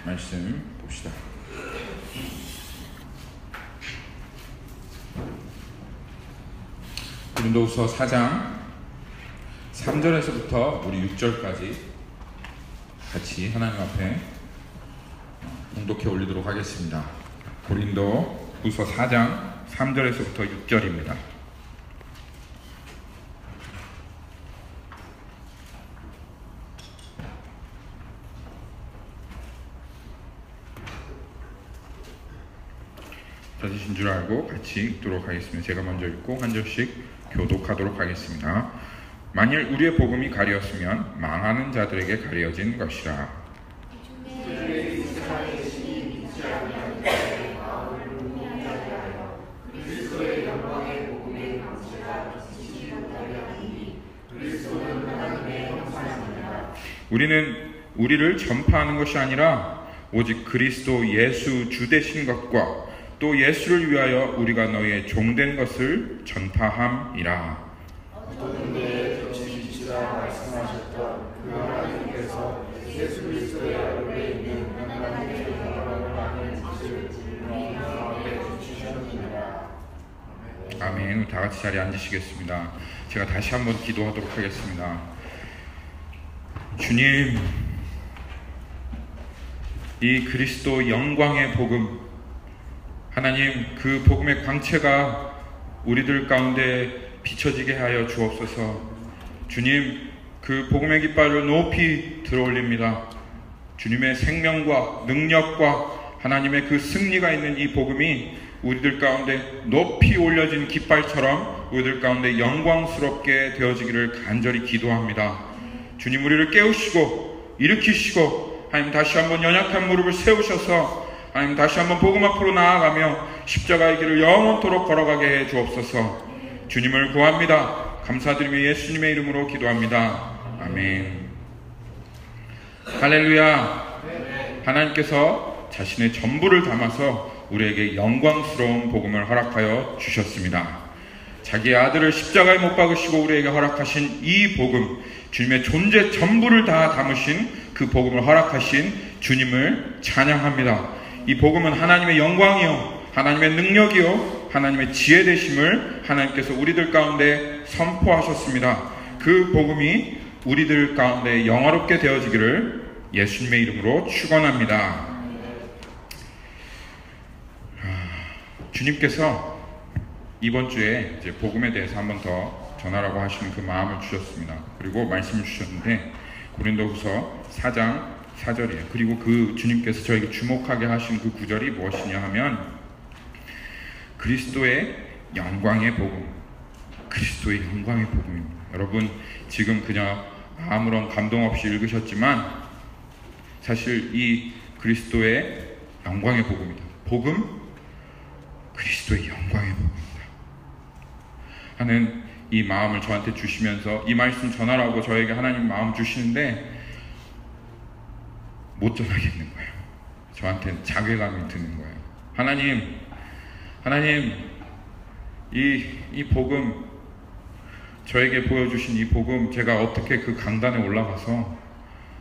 말씀 봅시다. 고린도후서 4장 3절에서부터 우리 6절까지 같이 하나님 앞에 봉독해 올리도록 하겠습니다. 고린도후서 4장 3절에서부터 6절입니다. 찾으신 줄 알고 같이 읽도록 하겠습니다. 제가 먼저 읽고 한 절씩 교독하도록 하겠습니다. 만일 우리의 복음이 가려웠으면 망하는 자들에게 가려진 것이라. 우리는 우리를 전파하는 것이 아니라 오직 그리스도 예수 주 되신 것과 또 예수를 위하여 우리가 너희의 종된 것을 전파함이라. 어떤 때에 겹치시라 말씀하셨던 그 하나님께서 예수 그리스도의 얼굴에 있는 하나님의 영광을 아는 뜻을 우리에게 주셨느니라. 아멘. 다 같이 자리에 앉으시겠습니다. 제가 다시 한번 기도하도록 하겠습니다. 주님, 이 그리스도 영광의 복음, 하나님, 그 복음의 광채가 우리들 가운데 비춰지게 하여 주옵소서. 주님, 그 복음의 깃발을 높이 들어올립니다. 주님의 생명과 능력과 하나님의 그 승리가 있는 이 복음이 우리들 가운데 높이 올려진 깃발처럼 우리들 가운데 영광스럽게 되어지기를 간절히 기도합니다. 주님, 우리를 깨우시고 일으키시고 하나님 다시 한번 연약한 무릎을 세우셔서 하나님 다시 한번 복음 앞으로 나아가며 십자가의 길을 영원토록 걸어가게 해 주옵소서. 주님을 구합니다. 감사드리며 예수님의 이름으로 기도합니다. 아멘. 할렐루야. 하나님께서 자신의 전부를 담아서 우리에게 영광스러운 복음을 허락하여 주셨습니다. 자기의 아들을 십자가에 못 박으시고 우리에게 허락하신 이 복음, 주님의 존재 전부를 다 담으신 그 복음을 허락하신 주님을 찬양합니다. 이 복음은 하나님의 영광이요, 하나님의 능력이요, 하나님의 지혜 되심을 하나님께서 우리들 가운데 선포하셨습니다. 그 복음이 우리들 가운데 영화롭게 되어지기를 예수님의 이름으로 축원합니다. 주님께서 이번 주에 이제 복음에 대해서 한 번 더 전하라고 하시는 그 마음을 주셨습니다. 그리고 말씀을 주셨는데 고린도후서 4장 4절이에요. 그리고 그 주님께서 저에게 주목하게 하신 그 구절이 무엇이냐 하면 그리스도의 영광의 복음, 그리스도의 영광의 복음입니다. 여러분, 지금 그냥 아무런 감동 없이 읽으셨지만 사실 이 그리스도의 영광의 복음이다. 복음, 그리스도의 영광의 복음이다 하는 이 마음을 저한테 주시면서 이 말씀 전하라고 저에게 하나님 마음 주시는데 못 전하겠는 거예요. 저한테는 자괴감이 드는 거예요. 하나님, 이 복음, 저에게 보여주신 이 복음, 제가 어떻게 그 강단에 올라가서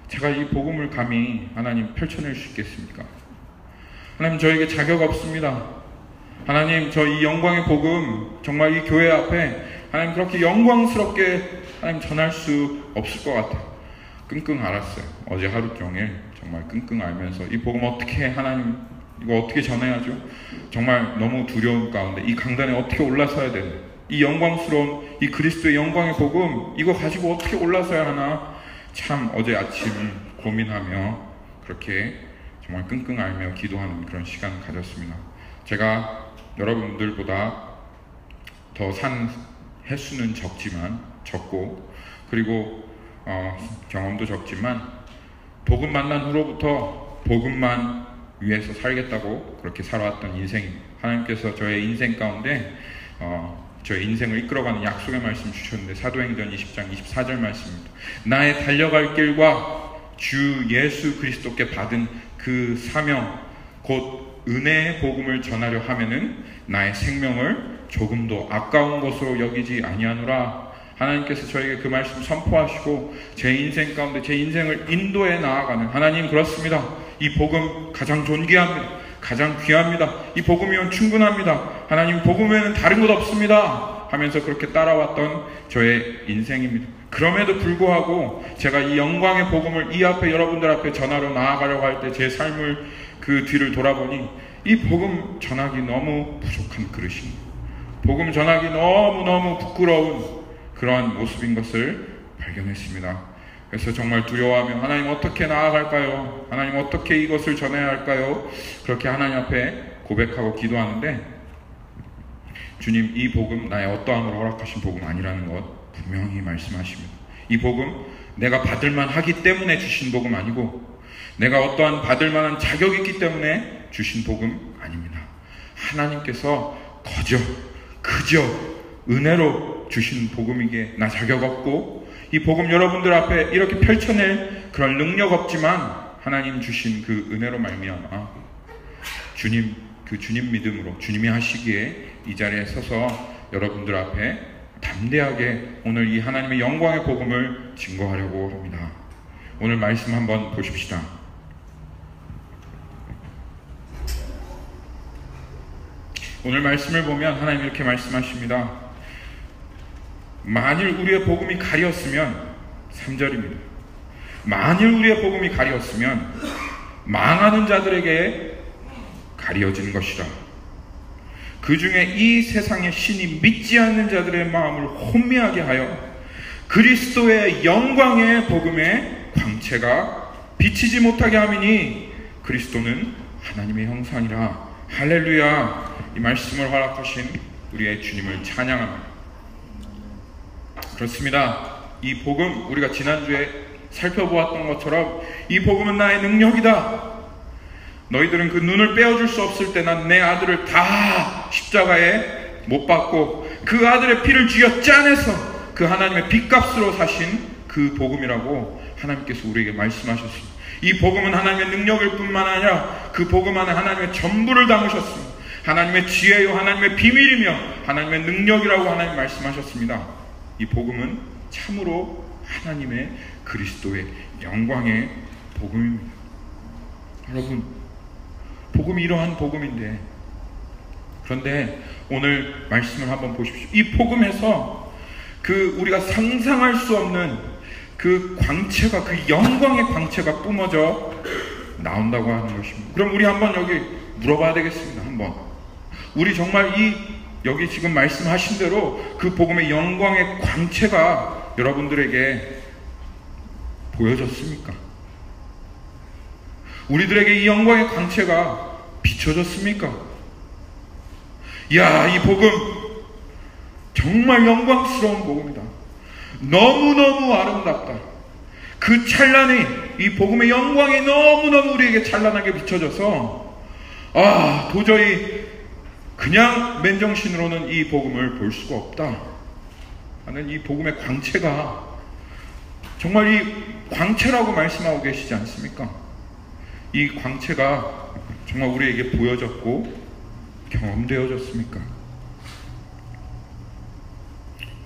제가 이 복음을 감히 하나님 펼쳐낼 수 있겠습니까? 하나님, 저에게 자격 없습니다. 하나님, 저 이 영광의 복음, 정말 이 교회 앞에 하나님 그렇게 영광스럽게 하나님 전할 수 없을 것 같아요. 끙끙 앓았어요. 어제 하루 종일 정말 끙끙 앓면서 이 복음 어떻게 하나님 이거 어떻게 전해야죠? 정말 너무 두려운 가운데 이 강단에 어떻게 올라서야 되나? 이 영광스러운 이 그리스도의 영광의 복음 이거 가지고 어떻게 올라서야 하나? 참 어제 아침 고민하며 그렇게 정말 끙끙 앓며 기도하는 그런 시간을 가졌습니다. 제가 여러분들보다 더 산 횟수는 적고 그리고 경험도 적지만 복음 만난 후로부터 복음만 위해서 살겠다고 그렇게 살아왔던 인생입니다. 하나님께서 저의 인생 가운데 저의 인생을 이끌어가는 약속의 말씀 주셨는데 사도행전 20장 24절 말씀입니다. 나의 달려갈 길과 주 예수 그리스도께 받은 그 사명 곧 은혜의 복음을 전하려 하면은 나의 생명을 조금도 아까운 것으로 여기지 아니하노라 하나님께서 저에게 그 말씀 선포하시고 제 인생 가운데 제 인생을 인도해 나아가는 하나님, 그렇습니다. 이 복음 가장 존귀합니다. 가장 귀합니다. 이 복음이면 충분합니다. 하나님, 복음 외에는 다른 것 없습니다 하면서 그렇게 따라왔던 저의 인생입니다. 그럼에도 불구하고 제가 이 영광의 복음을 이 앞에 여러분들 앞에 전하러 나아가려고 할 때 제 삶을 그 뒤를 돌아보니 이 복음 전하기 너무 부족한 그릇입니다. 복음 전하기 너무너무 부끄러운 그러한 모습인 것을 발견했습니다. 그래서 정말 두려워하며 하나님 어떻게 나아갈까요? 하나님 어떻게 이것을 전해야 할까요? 그렇게 하나님 앞에 고백하고 기도하는데, 주님, 이 복음 나의 어떠함으로 허락하신 복음 아니라는 것 분명히 말씀하십니다. 이 복음 내가 받을 만하기 때문에 주신 복음 아니고, 내가 어떠한 받을 만한 자격이 있기 때문에 주신 복음 아닙니다. 하나님께서 그저 은혜로 주신 복음이기에 나 자격 없고, 이 복음 여러분들 앞에 이렇게 펼쳐낼 그런 능력 없지만 하나님 주신 그 은혜로 말미암아 주님 믿음으로 주님이 하시기에 이 자리에 서서 여러분들 앞에 담대하게 오늘 이 하나님의 영광의 복음을 증거하려고 합니다. 오늘 말씀 한번 보십시다. 오늘 말씀을 보면 하나님 이렇게 말씀하십니다. 만일 우리의 복음이 가렸으면, 3절입니다. 만일 우리의 복음이 가렸으면 망하는 자들에게 가려진 것이라. 그 중에 이 세상의 신이 믿지 않는 자들의 마음을 혼미하게 하여 그리스도의 영광의 복음의 광채가 비치지 못하게 함이니 그리스도는 하나님의 형상이라. 할렐루야. 이 말씀을 허락하신 우리의 주님을 찬양합니다. 그렇습니다. 이 복음, 우리가 지난주에 살펴보았던 것처럼 이 복음은 나의 능력이다. 너희들은 그 눈을 빼어줄 수 없을 때 난 내 아들을 다 십자가에 못 박고 그 아들의 피를 쥐어 짜내서 그 하나님의 빚값으로 사신 그 복음이라고 하나님께서 우리에게 말씀하셨습니다. 이 복음은 하나님의 능력일 뿐만 아니라 그 복음 안에 하나님의 전부를 담으셨습니다. 하나님의 지혜요 하나님의 비밀이며 하나님의 능력이라고 하나님 말씀하셨습니다. 이 복음은 참으로 하나님의 그리스도의 영광의 복음입니다. 여러분, 복음이 이러한 복음인데, 그런데 오늘 말씀을 한번 보십시오. 이 복음에서 그 우리가 상상할 수 없는 그 광채가, 그 영광의 광채가 뿜어져 나온다고 하는 것입니다. 그럼 우리 한번 여기 물어봐야 되겠습니다. 한번 우리 정말 여기 지금 말씀하신 대로 그 복음의 영광의 광채가 여러분들에게 보여졌습니까? 우리들에게 이 영광의 광채가 비춰졌습니까? 이야, 이 복음 정말 영광스러운 복음이다. 너무너무 아름답다. 그 찬란히, 이 복음의 영광이 너무너무 우리에게 찬란하게 비춰져서 도저히 그냥 맨정신으로는 이 복음을 볼 수가 없다 하는 이 복음의 광채가, 정말 이 광채라고 말씀하고 계시지 않습니까? 이 광채가 정말 우리에게 보여졌고 경험되어졌습니까?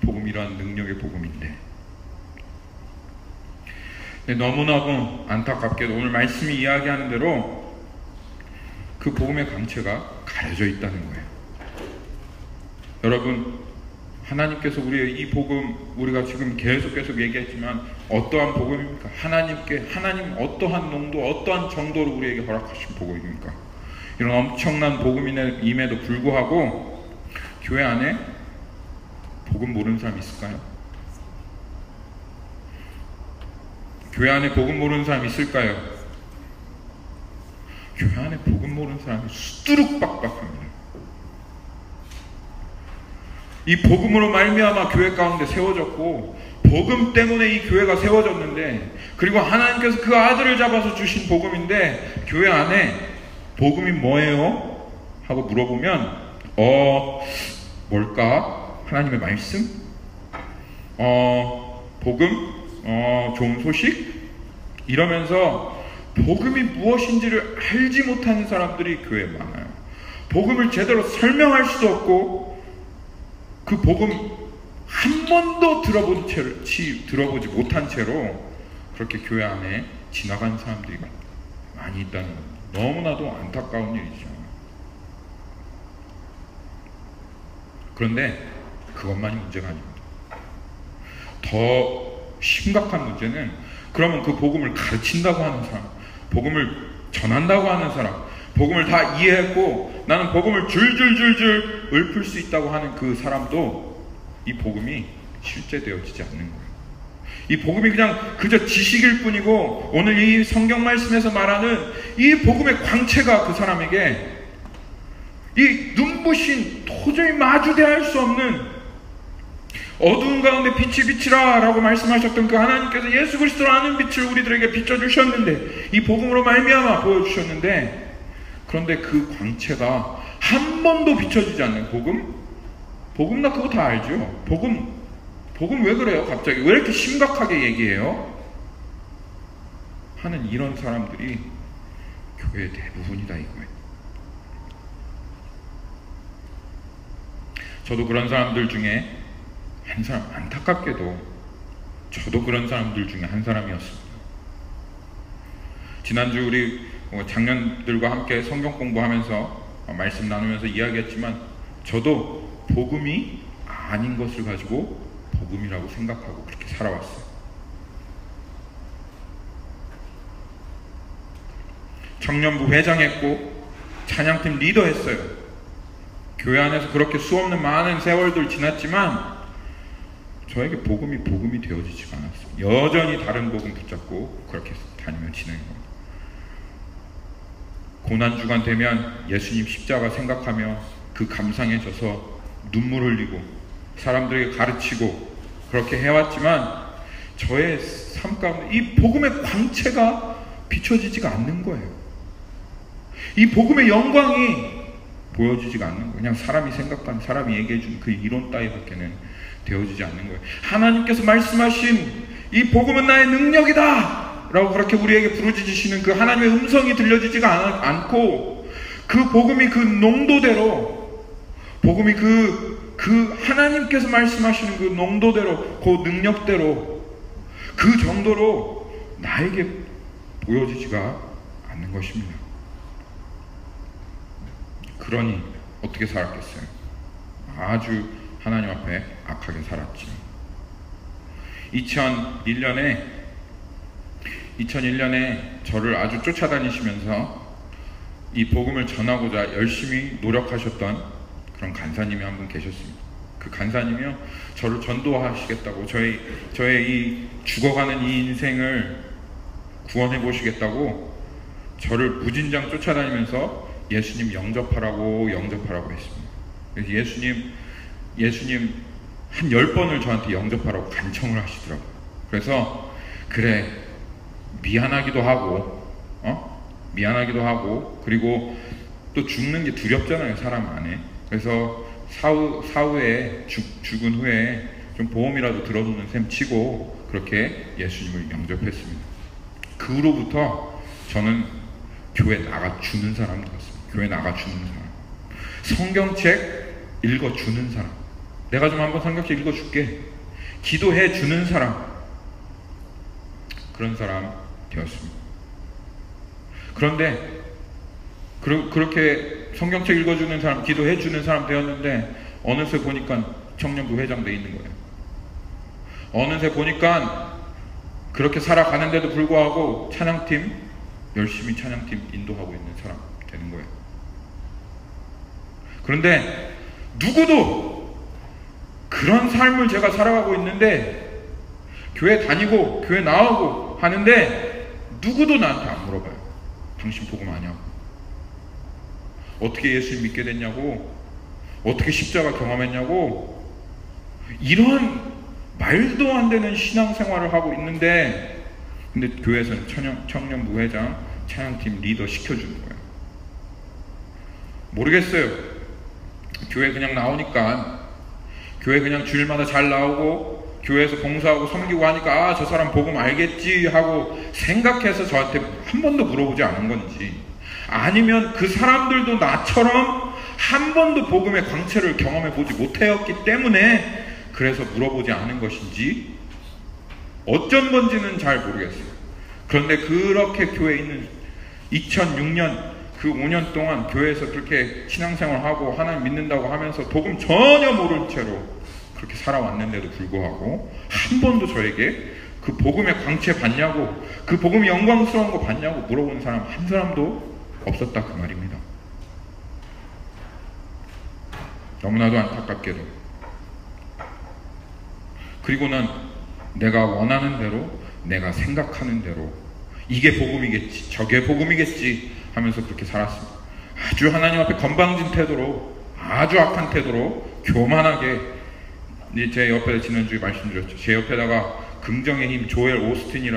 복음이란 능력의 복음인데, 너무너무 안타깝게도 오늘 말씀이 이야기하는 대로 그 복음의 광채가 가려져 있다는 거예요. 여러분, 하나님께서 우리의 이 복음, 우리가 지금 계속 얘기했지만 어떠한 복음입니까? 하나님 어떠한 농도, 어떠한 정도로 우리에게 허락하신 복음입니까? 이런 엄청난 복음임에도 불구하고 교회 안에 복음 모르는 사람 있을까요? 교회 안에 복음 모르는 사람 있을까요? 교회 안에 복음 모르는 사람이 수두룩박박합니다. 이 복음으로 말미암아 교회 가운데 세워졌고, 복음 때문에 이 교회가 세워졌는데, 그리고 하나님께서 그 아들을 잡아서 주신 복음인데, 교회 안에 복음이 뭐예요? 하고 물어보면 뭘까? 하나님의 말씀? 복음? 좋은 소식? 이러면서 복음이 무엇인지를 알지 못하는 사람들이 교회에 많아요. 복음을 제대로 설명할 수도 없고, 그 복음 한 번도 들어보지 못한 채로 그렇게 교회 안에 지나간 사람들이 많이 있다는 겁니다. 너무나도 안타까운 일이죠. 그런데 그것만이 문제가 아닙니다. 더 심각한 문제는 그러면 그 복음을 가르친다고 하는 사람, 복음을 전한다고 하는 사람, 복음을 다 이해했고 나는 복음을 줄줄줄줄 읊을 수 있다고 하는 그 사람도 이 복음이 실제되어지지 않는 거예요. 이 복음이 그냥 그저 지식일 뿐이고 오늘 이 성경 말씀에서 말하는 이 복음의 광채가 그 사람에게 이 눈부신 도저히 마주대할 수 없는 어두운 가운데 빛이 비치라 라고 말씀하셨던 그 하나님께서 예수 그리스도라는 빛을 우리들에게 비춰주셨는데 이 복음으로 말미암아 보여주셨는데 그런데 그 광채가 한 번도 비춰지지 않는 복음 나 그거 다 알죠. 복음 왜 그래요? 갑자기 왜 이렇게 심각하게 얘기해요? 하는 이런 사람들이 교회의 대부분이다 이거예요. 저도 그런 사람들 중에 한 사람, 안타깝게도 저도 그런 사람들 중에 한 사람이었습니다. 지난주 우리 장년들과 함께 성경 공부하면서 말씀 나누면서 이야기했지만 저도 복음이 아닌 것을 가지고 복음이라고 생각하고 그렇게 살아왔어요. 청년부 회장했고 찬양팀 리더했어요. 교회 안에서 그렇게 수없는 많은 세월들 지났지만 저에게 복음이 되어지지가 않았어요. 여전히 다른 복음 붙잡고 그렇게 다니며 지내는 겁니다. 고난주간 되면 예수님 십자가 생각하며 그 감상에 져서 눈물 흘리고 사람들에게 가르치고 그렇게 해왔지만 저의 삶 가운데 이 복음의 광채가 비춰지지가 않는 거예요. 이 복음의 영광이 보여지지가 않는 거예요. 그냥 사람이 생각한, 사람이 얘기해준 그 이론 따위밖에는 되어지지 않는 거예요. 하나님께서 말씀하신 이 복음은 나의 능력이다 라고 그렇게 우리에게 부르짖으시는 그 하나님의 음성이 들려지지가 않고 그 복음이 그 농도대로 복음이 그 하나님께서 말씀하시는 그 농도대로 그 능력대로 그 정도로 나에게 보여지지가 않는 것입니다. 그러니 어떻게 살았겠어요? 아주 하나님 앞에 악하게 살았지. 2001년에 저를 아주 쫓아다니시면서 이 복음을 전하고자 열심히 노력하셨던 그런 간사님이 한 분 계셨습니다. 그 간사님이요, 저를 전도하시겠다고 저의 이 죽어가는 이 인생을 구원해 보시겠다고 저를 무진장 쫓아다니면서 예수님 영접하라고 했습니다. 그래서 예수님 한 10번을 저한테 영접하라고 간청을 하시더라고요. 그래서 그래 미안하기도 하고 그리고 또 죽는 게 두렵잖아요, 사람 안에. 그래서 사후에 죽은 후에 좀 보험이라도 들어두는 셈 치고 그렇게 예수님을 영접했습니다. 그 후로부터 저는 교회 나가주는 사람 되었습니다. 교회 나가주는 사람, 성경책 읽어주는 사람, 내가 좀 한번 성경책 읽어줄게, 기도해주는 사람, 그런 사람 되었습니다. 그런데 그렇게 성경책 읽어주는 사람, 기도해주는 사람 되었는데 어느새 보니까 청년부 회장 돼 있는 거예요. 어느새 보니까 그렇게 살아가는데도 불구하고 열심히 찬양팀 인도하고 있는 사람 되는 거예요. 그런데 누구도 그런 삶을 제가 살아가고 있는데 교회 다니고 교회 나오고 하는데 누구도 나한테 안 물어봐요. 당신 복음 아냐고, 어떻게 예수님 믿게 됐냐고, 어떻게 십자가 경험했냐고, 이런 말도 안 되는 신앙생활을 하고 있는데 근데 교회에서는 청년부 회장, 찬양팀 리더 시켜주는 거예요. 모르겠어요. 교회 그냥 나오니까, 교회 그냥 주일마다 잘 나오고 교회에서 봉사하고 섬기고 하니까 저 사람 복음 알겠지 하고 생각해서 저한테 한 번도 물어보지 않은 건지, 아니면 그 사람들도 나처럼 한 번도 복음의 광채를 경험해 보지 못하였기 때문에 그래서 물어보지 않은 것인지 어쩐 건지는 잘 모르겠어요. 그런데 그렇게 교회에 있는 2006년 그 5년 동안 교회에서 그렇게 신앙생활하고 하나님 믿는다고 하면서 복음 전혀 모른 채로 그렇게 살아왔는데도 불구하고 한 번도 저에게 그 복음의 광채 봤냐고, 그 복음이 영광스러운 거 봤냐고 물어보는 사람 한 사람도 없었다 그 말입니다. 너무나도 안타깝게도. 그리고는 내가 원하는 대로, 내가 생각하는 대로 이게 복음이겠지, 저게 복음이겠지 하면서 그렇게 살았습니다. 아주 하나님 앞에 건방진 태도로, 아주 악한 태도로 교만하게, 제 옆에 지난주에 말씀드렸죠. 제 옆에다가 긍정의 힘, 조엘 오스틴이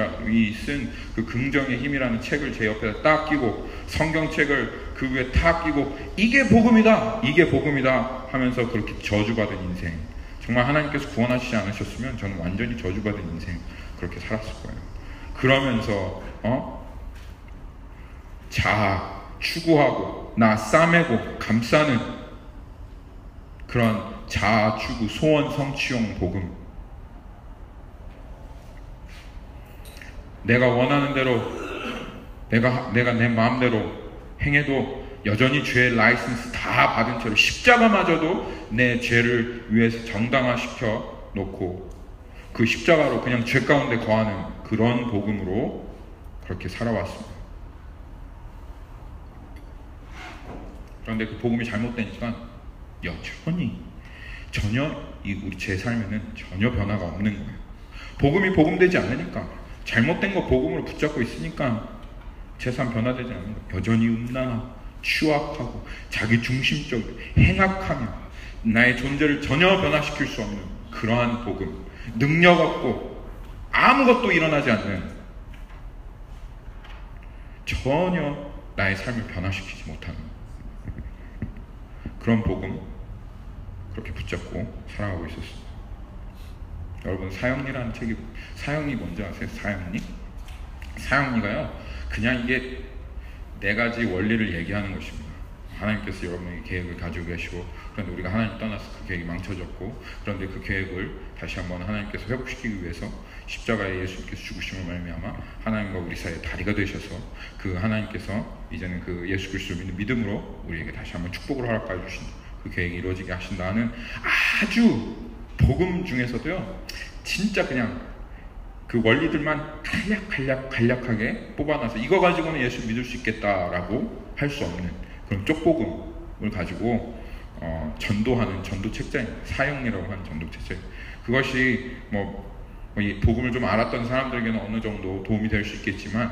쓴 그 긍정의 힘이라는 책을 제 옆에다 딱 끼고, 성경책을 그 위에 딱 끼고, 이게 복음이다, 이게 복음이다 하면서 그렇게 저주받은 인생, 정말 하나님께서 구원하시지 않으셨으면 저는 완전히 저주받은 인생 그렇게 살았을 거예요. 그러면서 자아 추구하고 나 싸매고 감싸는 그런 자아 추구, 소원 성취용 복음, 내가 원하는 대로 내가 내 마음대로 행해도 여전히 죄의 라이선스 다 받은 채로 십자가마저도 내 죄를 위해서 정당화시켜 놓고 그 십자가로 그냥 죄 가운데 거하는 그런 복음으로 그렇게 살아왔습니다. 그런데 그 복음이 잘못되니까 여전히 전혀 우리 제 삶에는 전혀 변화가 없는 거예요. 복음이 복음되지 않으니까, 잘못된 거 복음으로 붙잡고 있으니까 제 삶 변화되지 않는 거예요. 여전히 음란하고 추악하고 자기 중심적으로 행악하며 나의 존재를 전혀 변화시킬 수 없는 그러한 복음, 능력 없고 아무것도 일어나지 않는, 전혀 나의 삶을 변화시키지 못하는 그런 복음, 그렇게 붙잡고 살아가고 있었습니다. 여러분, 사형리라는 책이, 사형리 뭔지 아세요? 사형리가요, 그냥 이게 4가지 원리를 얘기하는 것입니다. 하나님께서 여러분에게 계획을 가지고 계시고, 그런데 우리가 하나님 떠나서 그 계획이 망쳐졌고, 그런데 그 계획을 다시 한번 하나님께서 회복시키기 위해서 십자가에 예수님께서 죽으심을 말미암아 하나님과 우리 사이에 다리가 되셔서, 그 하나님께서 이제는 그 예수 그리스도를 믿는 믿음으로 우리에게 다시 한번 축복을 허락해 주신 그 계획이 이루어지게 하신다는 아주 복음 중에서도요, 진짜 그냥 그 원리들만 간략하게 뽑아놔서 이거 가지고는 예수 믿을 수 있겠다라고 할 수 없는 그런 쪽복음을 가지고 전도하는 전도책자입니다. 사형리라고 하는 전도책자입니다. 그것이 이 복음을 좀 알았던 사람들에게는 어느 정도 도움이 될 수 있겠지만,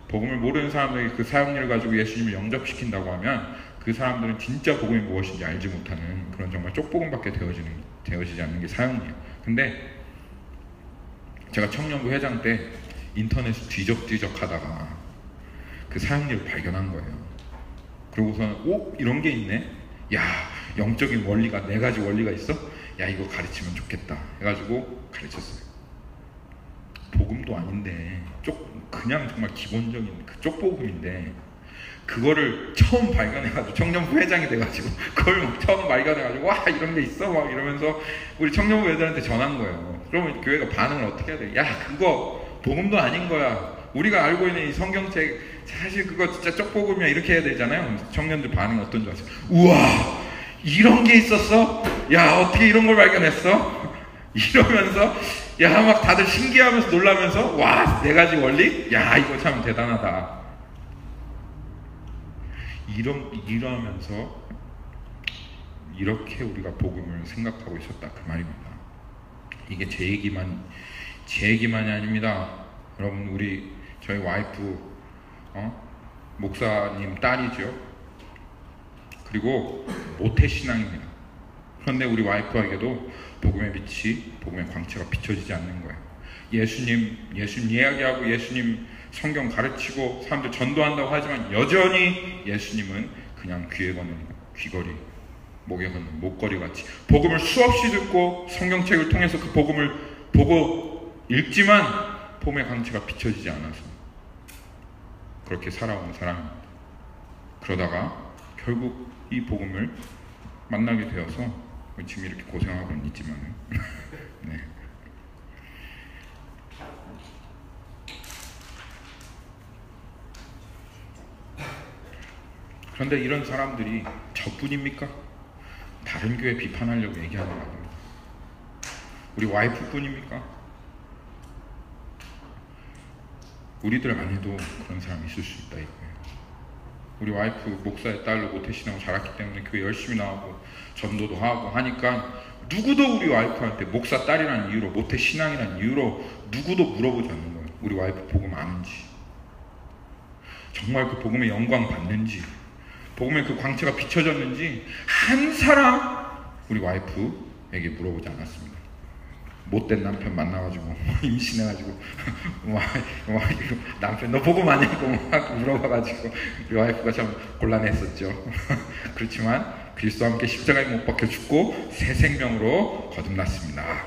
복음을 모르는 사람들에게 그 사형리를 가지고 예수님을 영접시킨다고 하면 그 사람들은 진짜 복음이 무엇인지 알지 못하는 그런 정말 쪽복음밖에 되어지지 않는 게 사형리예요. 근데 제가 청년부 회장 때 인터넷을 뒤적뒤적 하다가 그 사형리를 발견한 거예요. 그러고서는 이런 게 있네? 야, 영적인 원리가 4가지 원리가 있어? 야, 이거 가르치면 좋겠다 해가지고 가르쳤어요. 복음도 아닌데 그냥 정말 기본적인 그 쪽복음인데, 그거를 처음 발견해가지고 청년부 회장이 돼가지고 그걸 처음 발견해가지고 와, 이런 게 있어? 막 이러면서 우리 청년부 애들한테 전한 거예요. 그러면 교회가 반응을 어떻게 해야 돼? 야, 그거 복음도 아닌 거야. 우리가 알고 있는 이 성경책 사실 그거 진짜 쪽복음이야, 이렇게 해야 되잖아요. 청년들 반응이 어떤 줄 아세요? 우와, 이런 게 있었어? 야, 어떻게 이런 걸 발견했어? 이러면서 야, 막 다들 신기하면서 놀라면서 와, 4가지 원리? 야, 이거 참 대단하다. 이러면서 이렇게 우리가 복음을 생각하고 있었다 그 말입니다. 이게 제 얘기만이 아닙니다. 여러분, 저희 와이프 목사님 딸이죠. 그리고 모태신앙입니다. 그런데 우리 와이프에게도 복음의 빛이, 복음의 광채가 비춰지지 않는 거예요. 예수님 이야기하고 예수님 성경 가르치고 사람들 전도한다고 하지만 여전히 예수님은 그냥 귀에 거는 귀걸이, 목에 거는 목걸이 같이 복음을 수없이 듣고 성경책을 통해서 그 복음을 보고 읽지만 복음의 광채가 비춰지지 않아서 그렇게 살아온 사람입니다. 그러다가 결국 이 복음을 만나게 되어서 지금 이렇게 고생하고는 있지만 네. 그런데 이런 사람들이 저뿐입니까? 다른 교회 비판하려고 얘기하는 겁니다. 우리 와이프뿐입니까? 우리들 안에도 그런 사람이 있을 수 있다 이거예요. 우리 와이프 목사의 딸로 모태신앙을 자랐기 때문에 교회 열심히 나오고 전도도 하고 하니까 누구도 우리 와이프한테 목사 딸이라는 이유로 모태신앙이라는 이유로 누구도 물어보지 않는 거예요. 우리 와이프 복음 아는지, 정말 그 복음의 영광 받는지, 복음의 그 광채가 비춰졌는지 한 사람 우리 와이프에게 물어보지 않았습니다. 못된 남편 만나가지고 임신해가지고 남편 너 복음 아냐고 막 물어봐가지고 우리 와이프가 참 곤란했었죠. 그렇지만 그리스도와 함께 십자가에 못 박혀 죽고 새 생명으로 거듭났습니다.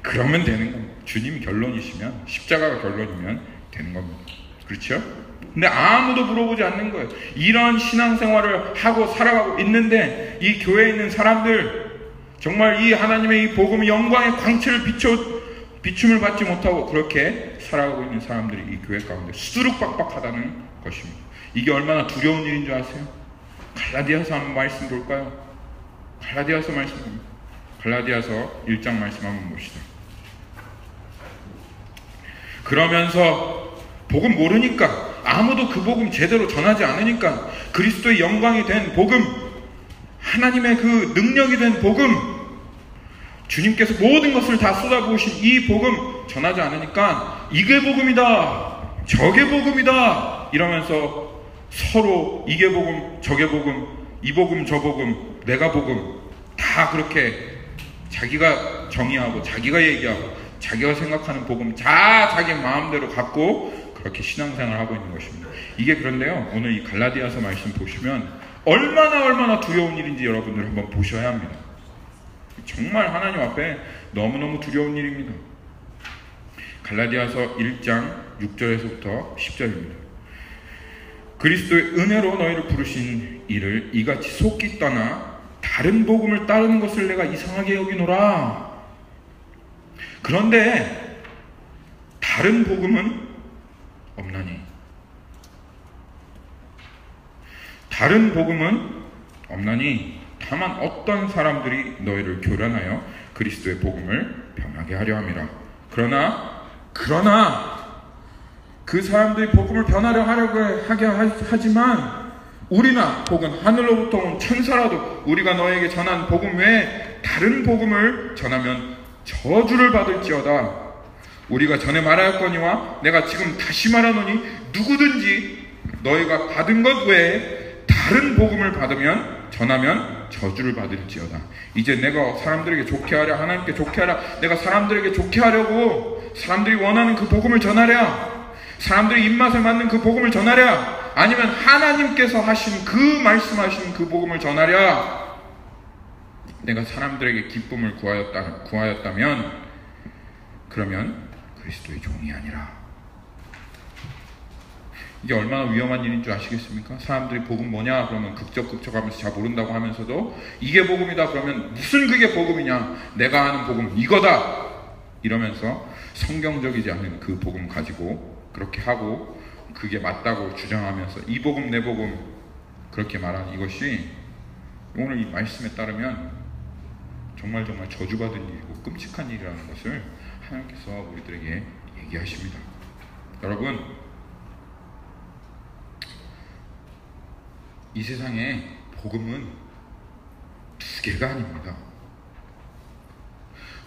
그러면 되는 겁니다. 주님이 결론이시면, 십자가가 결론이면 되는 겁니다. 그렇죠? 근데 아무도 물어보지 않는 거예요. 이런 신앙생활을 하고 살아가고 있는데 이 교회에 있는 사람들, 정말 이 하나님의 이 복음의 영광의 광채를 비춤을 받지 못하고 그렇게 살아가고 있는 사람들이 이 교회 가운데 수두룩박박하다는 것입니다. 이게 얼마나 두려운 일인 줄 아세요? 갈라디아서 한번 말씀 볼까요? 갈라디아서 말씀 봅니다. 갈라디아서 1장 말씀 한번 봅시다. 그러면서 복음 모르니까, 아무도 그 복음 제대로 전하지 않으니까, 그리스도의 영광이 된 복음, 하나님의 그 능력이 된 복음, 주님께서 모든 것을 다 쏟아부으신 이 복음 전하지 않으니까 이게 복음이다, 저게 복음이다 이러면서 서로 이게 복음, 저게 복음, 이 복음, 저 복음, 내가 복음 다 그렇게 자기가 정의하고 자기가 얘기하고 자기가 생각하는 복음 다 자기 마음대로 갖고 그렇게 신앙생활을 하고 있는 것입니다. 이게 그런데요, 오늘 이 갈라디아서 말씀 보시면 얼마나 두려운 일인지 여러분들 한번 보셔야 합니다. 정말 하나님 앞에 너무너무 두려운 일입니다. 갈라디아서 1장 6절에서부터 10절입니다. 그리스도의 은혜로 너희를 부르신 이를 이같이 속기 떠나 다른 복음을 따르는 것을 내가 이상하게 여기노라. 그런데 다른 복음은 없나니, 다른 복음은 없나니 다만 어떤 사람들이 너희를 교란하여 그리스도의 복음을 변하게 하려 함이라. 그러나 그 사람들이 복음을 변하려 하게 하지만 우리나 혹은 하늘로부터 온 천사라도 우리가 너에게 전한 복음 외에 다른 복음을 전하면 저주를 받을지어다. 우리가 전에 말하였거니와 내가 지금 다시 말하노니 누구든지 너희가 받은 것 외에 다른 복음을 전하면 저주를 받을지어다. 이제 내가 사람들에게 좋게 하랴, 하나님께 좋게 하랴, 내가 사람들에게 좋게 하려고 사람들이 원하는 그 복음을 전하랴, 사람들이 입맛에 맞는 그 복음을 전하랴, 아니면 하나님께서 하신 그 말씀하신 그 복음을 전하랴, 내가 사람들에게 기쁨을 구하였다면 그러면 그리스도의 종이 아니라. 이게 얼마나 위험한 일인 줄 아시겠습니까? 사람들이 복음 뭐냐 그러면 극적하면서 잘 모른다고 하면서도 이게 복음이다 그러면 무슨 그게 복음이냐, 내가 아는 복음 이거다 이러면서 성경적이지 않은 그 복음 가지고 그렇게 하고 그게 맞다고 주장하면서 이 복음 내 복음 그렇게 말하는 이것이 오늘 이 말씀에 따르면 정말 저주받은 일이고 끔찍한 일이라는 것을 하나님께서 우리들에게 얘기하십니다. 여러분, 이 세상에 복음은 두 개가 아닙니다.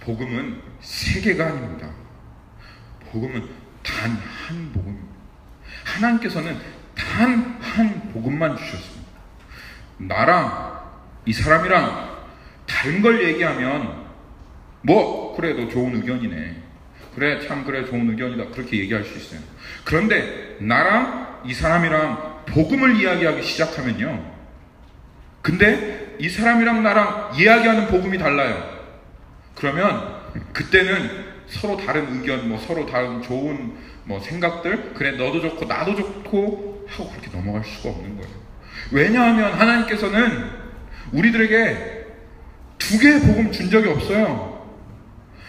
복음은 세 개가 아닙니다. 복음은 단 한 복음입니다. 하나님께서는 단 한 복음만 주셨습니다. 나랑 이 사람이랑 다른 걸 얘기하면 그래 너 좋은 의견이네, 그래 좋은 의견이다 그렇게 얘기할 수 있어요. 그런데 나랑 이 사람이랑 복음을 이야기하기 시작하면요, 근데 이 사람이랑 나랑 이야기하는 복음이 달라요. 그러면 그때는 서로 다른 의견, 서로 다른 좋은 생각들, 그래 너도 좋고 나도 좋고 하고 그렇게 넘어갈 수가 없는 거예요. 왜냐하면 하나님께서는 우리들에게 두 두 개의 복음 준 적이 없어요.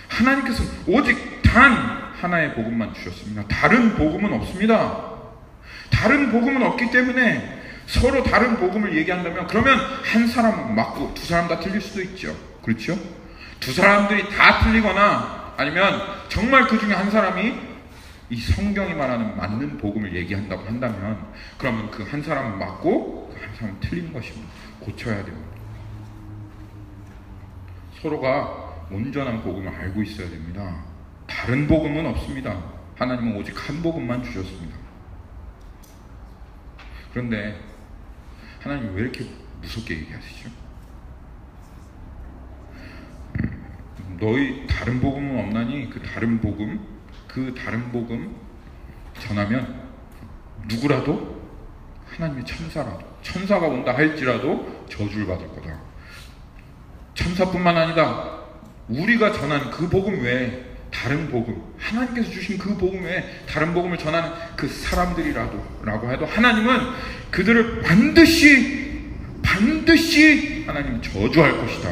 하나님께서 오직 단 하나의 복음만 주셨습니다. 다른 복음은 없습니다. 다른 복음은 없기 때문에 서로 다른 복음을 얘기한다면 그러면 한 사람은 맞고 두 사람 다 틀릴 수도 있죠. 그렇죠? 두 사람들이 다 틀리거나 아니면 정말 그 중에 한 사람이 이 성경이 말하는 맞는 복음을 얘기한다고 한다면 그러면 그 한 사람은 맞고 그 한 사람은 틀린 것입니다. 고쳐야 됩니다. 서로가 온전한 복음을 알고 있어야 됩니다. 다른 복음은 없습니다. 하나님은 오직 한 복음만 주셨습니다. 그런데 하나님이 왜 이렇게 무섭게 얘기하시죠? 너희 다른 복음은 없나니 그 다른 복음 전하면 누구라도 하나님의 천사가 온다 할지라도 저주를 받을 거다. 천사뿐만 아니다. 우리가 전하는 그 복음 외에 다른 복음, 하나님께서 주신 그 복음 외에 다른 복음을 전하는 그 사람들이라고 해도 하나님은 그들을 반드시 하나님은 저주할 것이다.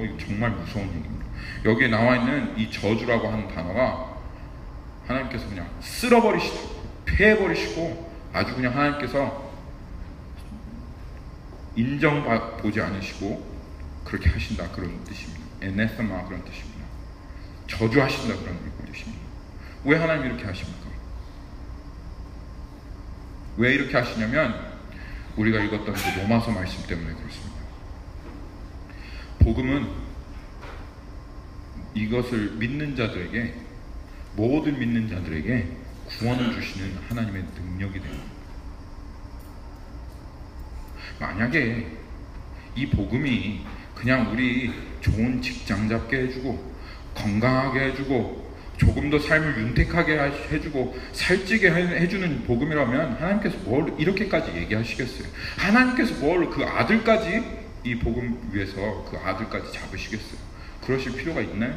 이거 정말 무서운 얘기입니다. 여기에 나와 있는 이 저주라고 하는 단어가 하나님께서 그냥 쓸어버리시고 패해버리시고 아주 그냥 하나님께서 인정보지 않으시고 그렇게 하신다 그런 뜻입니다. 에네스마 그런 뜻입니다. 저주하신다 그런 뜻입니다. 왜 하나님이 이렇게 하십니까? 왜 이렇게 하시냐면 우리가 읽었던 그 로마서 말씀 때문에 그렇습니다. 복음은 이것을 믿는 자들에게 모든 믿는 자들에게 구원을 주시는 하나님의 능력이 됩니다. 만약에 이 복음이 그냥 우리 좋은 직장 잡게 해주고 건강하게 해주고 조금 더 삶을 윤택하게 해주고 살찌게 해주는 복음이라면 하나님께서 뭘 이렇게까지 얘기하시겠어요? 하나님께서 뭘 그 아들까지 이 복음 위해서 그 아들까지 잡으시겠어요? 그러실 필요가 있나요?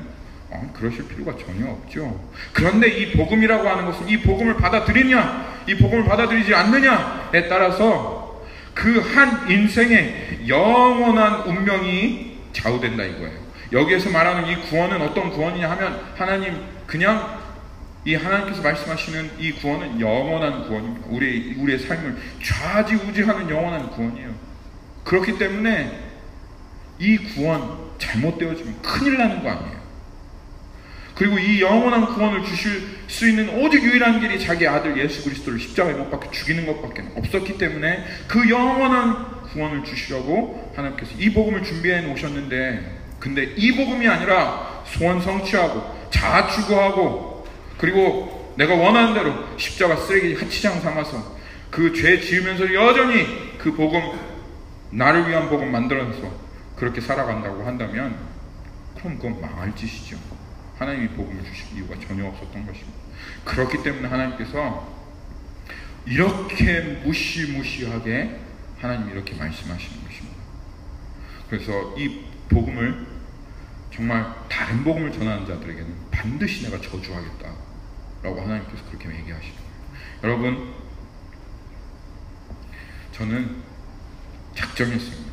그러실 필요가 전혀 없죠. 그런데 이 복음이라고 하는 것은 이 복음을 받아들이냐 이 복음을 받아들이지 않느냐에 따라서 그 한 인생의 영원한 운명이 좌우된다 이거예요. 여기에서 말하는 이 구원은 어떤 구원이냐 하면 하나님 그냥 이 하나님께서 말씀하시는 이 구원은 영원한 구원입니다. 우리의 삶을 좌지우지하는 영원한 구원이에요. 그렇기 때문에 이 구원 잘못되어지면 큰일 나는 거 아니에요. 그리고 이 영원한 구원을 주실 수 있는 오직 유일한 길이 자기 아들 예수 그리스도를 십자가에 못 박혀 죽이는 것밖에 없었기 때문에 그 영원한 구원을 주시려고 하나님께서 이 복음을 준비해 놓으셨는데 근데 이 복음이 아니라 소원 성취하고 자아 추구하고 그리고 내가 원하는 대로 십자가 쓰레기 하치장 삼아서 그 죄 지으면서 여전히 그 복음 나를 위한 복음 만들어서 그렇게 살아간다고 한다면 그럼 그건 망할 짓이죠. 하나님이 복음을 주실 이유가 전혀 없었던 것입니다. 그렇기 때문에 하나님께서 이렇게 무시무시하게 하나님이 이렇게 말씀하시는 것입니다. 그래서 이 복음을 정말 다른 복음을 전하는 자들에게는 반드시 내가 저주하겠다 라고 하나님께서 그렇게 얘기하시는 거예요. 여러분, 저는 작정했습니다.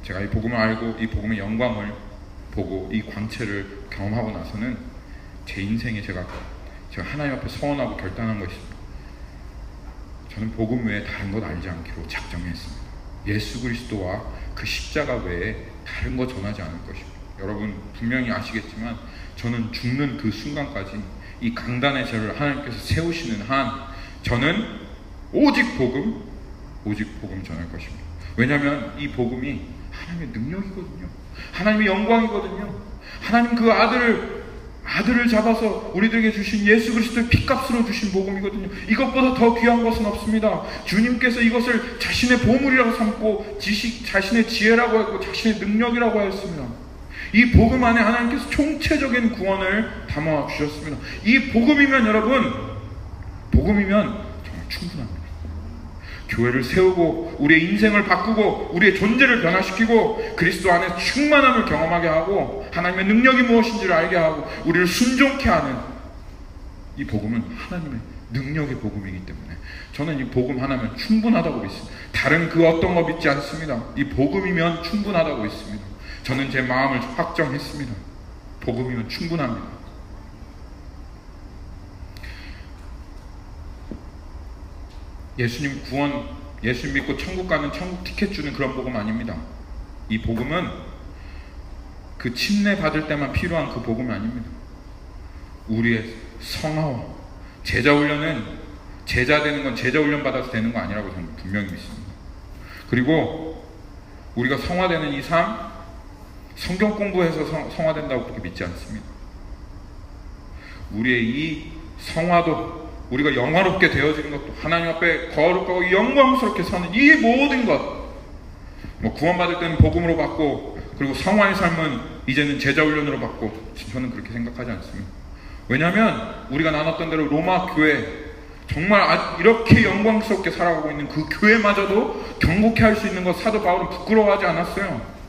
제가 이 복음을 알고 이 복음의 영광을 보고 이 광채를 경험하고 나서는 제 인생에 제가 하나님 앞에 서원하고 결단한 것입니다. 저는 복음 외에 다른 것 알지 않기로 작정했습니다. 예수 그리스도와 그 십자가 외에 다른 거 전하지 않을 것입니다. 여러분 분명히 아시겠지만 저는 죽는 그 순간까지 이 강단의 저를 하나님께서 세우시는 한 저는 오직 복음 전할 것입니다. 왜냐하면 이 복음이 하나님의 능력이거든요. 하나님의 영광이거든요. 하나님 그 아들을 잡아서 우리들에게 주신 예수 그리스도의 피값으로 주신 복음이거든요. 이것보다 더 귀한 것은 없습니다. 주님께서 이것을 자신의 보물이라고 삼고 자신의 지혜라고 했고 자신의 능력이라고 하였습니다. 이 복음 안에 하나님께서 총체적인 구원을 담아 주셨습니다. 이 복음이면 여러분, 복음이면 정말 충분합니다. 교회를 세우고 우리의 인생을 바꾸고 우리의 존재를 변화시키고 그리스도 안에 충만함을 경험하게 하고 하나님의 능력이 무엇인지를 알게 하고 우리를 순종케 하는 이 복음은 하나님의 능력의 복음이기 때문에 저는 이 복음 하나면 충분하다고 믿습니다. 다른 그 어떤 거 믿지 않습니다. 이 복음이면 충분하다고 믿습니다. 저는 제 마음을 확정했습니다. 복음이면 충분합니다. 예수님 구원, 예수님 믿고 천국 가는 천국 티켓 주는 그런 복음 아닙니다. 이 복음은 그 침례 받을 때만 필요한 그 복음이 아닙니다. 우리의 성화와 제자 훈련은, 제자 되는 건 제자 훈련 받아서 되는 거 아니라고 저는 분명히 믿습니다. 그리고 우리가 성화되는 이 삶, 성경 공부해서 성화된다고 그렇게 믿지 않습니다. 우리의 이 성화도, 우리가 영화롭게 되어지는 것도, 하나님 앞에 거룩하고 영광스럽게 서는 이 모든 것, 뭐 구원받을 때는 복음으로 받고, 그리고 성화의 삶은 이제는 제자 훈련으로 받고, 저는 그렇게 생각하지 않습니다. 왜냐하면 우리가 나눴던 대로 로마 교회, 정말 이렇게 영광스럽게 살아가고 있는 그 교회마저도 경고케 할 수 있는 것, 사도 바울은 부끄러워하지 않았어요.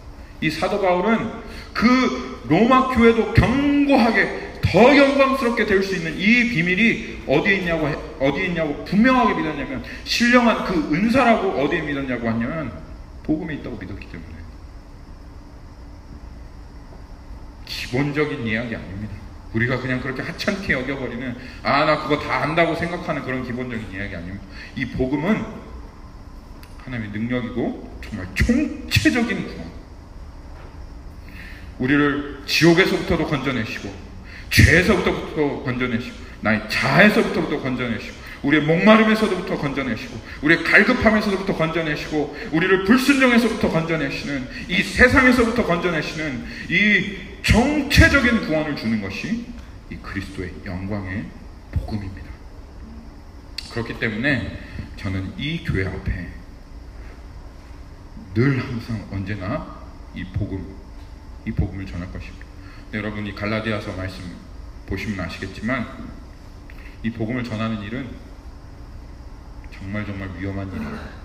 이 사도 바울은 그 로마 교회도 견고하게 더 영광스럽게 될 수 있는 이 비밀이 어디에 있냐고 분명하게 믿었냐면, 신령한 그 은사라고 어디에 믿었냐고 하냐면 복음에 있다고 믿었기 때문에. 기본적인 이야기 아닙니다. 우리가 그냥 그렇게 하찮게 여겨버리는, 나 그거 다 안다고 생각하는 그런 기본적인 이야기 아닙니다. 이 복음은 하나님의 능력이고 정말 총체적인 구원, 우리를 지옥에서부터도 건져내시고, 죄에서부터 건져내시고, 나의 자아에서부터 건져내시고, 우리의 목마름에서부터 건져내시고, 우리의 갈급함에서부터 건져내시고, 우리를 불순종에서부터 건져내시는, 이 세상에서부터 건져내시는 이 정체적인 구원을 주는 것이 이 그리스도의 영광의 복음입니다. 그렇기 때문에 저는 이 교회 앞에 늘 항상 언제나 이 복음을 전할 것입니다. 여러분, 이 갈라디아서 말씀 보시면 아시겠지만, 이 복음을 전하는 일은 정말 위험한 일이에요.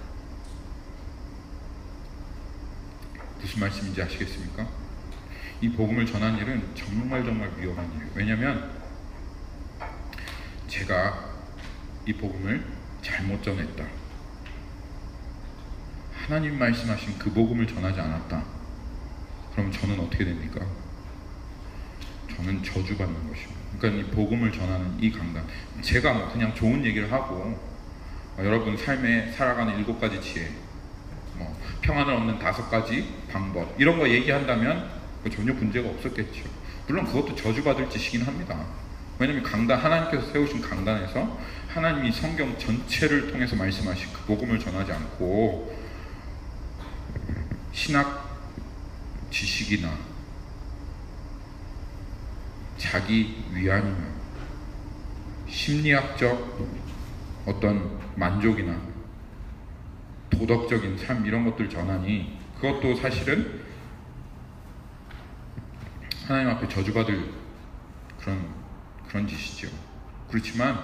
무슨 말씀인지 아시겠습니까? 이 복음을 전하는 일은 정말 위험한 일이에요. 왜냐하면 제가 이 복음을 잘못 전했다, 하나님 말씀하신 그 복음을 전하지 않았다, 그럼 저는 어떻게 됩니까? 저는 저주받는 것입니다. 그러니까 이 복음을 전하는 이 강단, 제가 뭐 그냥 좋은 얘기를 하고 여러분 삶에 살아가는 7가지 지혜, 뭐 평안을 얻는 5가지 방법, 이런 거 얘기한다면 전혀 문제가 없었겠죠. 물론 그것도 저주받을 짓이긴 합니다. 왜냐하면 강단, 하나님께서 세우신 강단에서 하나님이 성경 전체를 통해서 말씀하신 그 복음을 전하지 않고 신학 지식이나 자기 위안이나 심리학적 어떤 만족이나 도덕적인 삶, 이런 것들 전하니 그것도 사실은 하나님 앞에 저주받을 그런 짓이죠. 그렇지만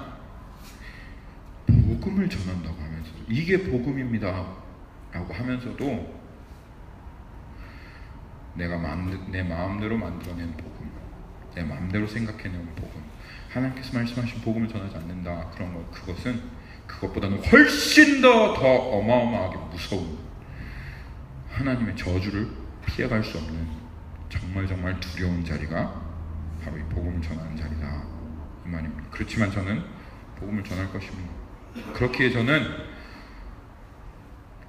복음을 전한다고 하면서도, 이게 복음입니다 라고 하면서도 내가 내 마음대로 만들어낸 복음, 내 마음대로 생각해낸 복음, 하나님께서 말씀하신 복음을 전하지 않는다, 그런 것, 그것은 그것보다는 훨씬 더 어마어마하게 무서운, 하나님의 저주를 피해갈 수 없는 정말 두려운 자리가 바로 이 복음을 전하는 자리다, 이 말입니다. 그렇지만 저는 복음을 전할 것입니다. 그렇기에 저는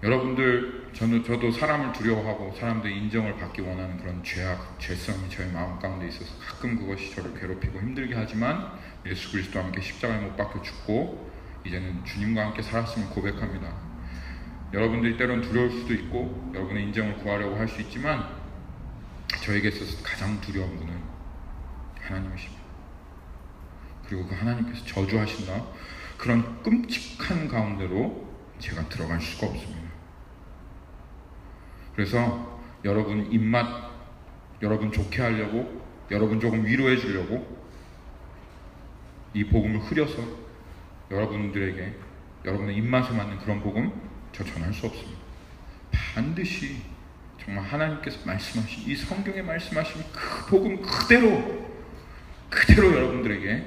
여러분들, 저도 사람을 두려워하고 사람들의 인정을 받기 원하는 그런 죄성이 저의 마음 가운데 있어서 가끔 그것이 저를 괴롭히고 힘들게 하지만, 예수 그리스도와 함께 십자가에 못 박혀 죽고 이제는 주님과 함께 살았음을 고백합니다. 여러분들이 때론 두려울 수도 있고 여러분의 인정을 구하려고 할 수 있지만, 저에게 있어서 가장 두려운 분은 하나님이십니다. 그리고 그 하나님께서 저주하신다, 그런 끔찍한 가운데로 제가 들어갈 수가 없습니다. 그래서 여러분 입맛, 여러분 좋게 하려고, 여러분 조금 위로해 주려고 이 복음을 흐려서 여러분들에게 여러분의 입맛에 맞는 그런 복음 저 전할 수 없습니다. 반드시 정말 하나님께서 말씀하신, 이 성경에 말씀하신 그 복음 그대로 여러분들에게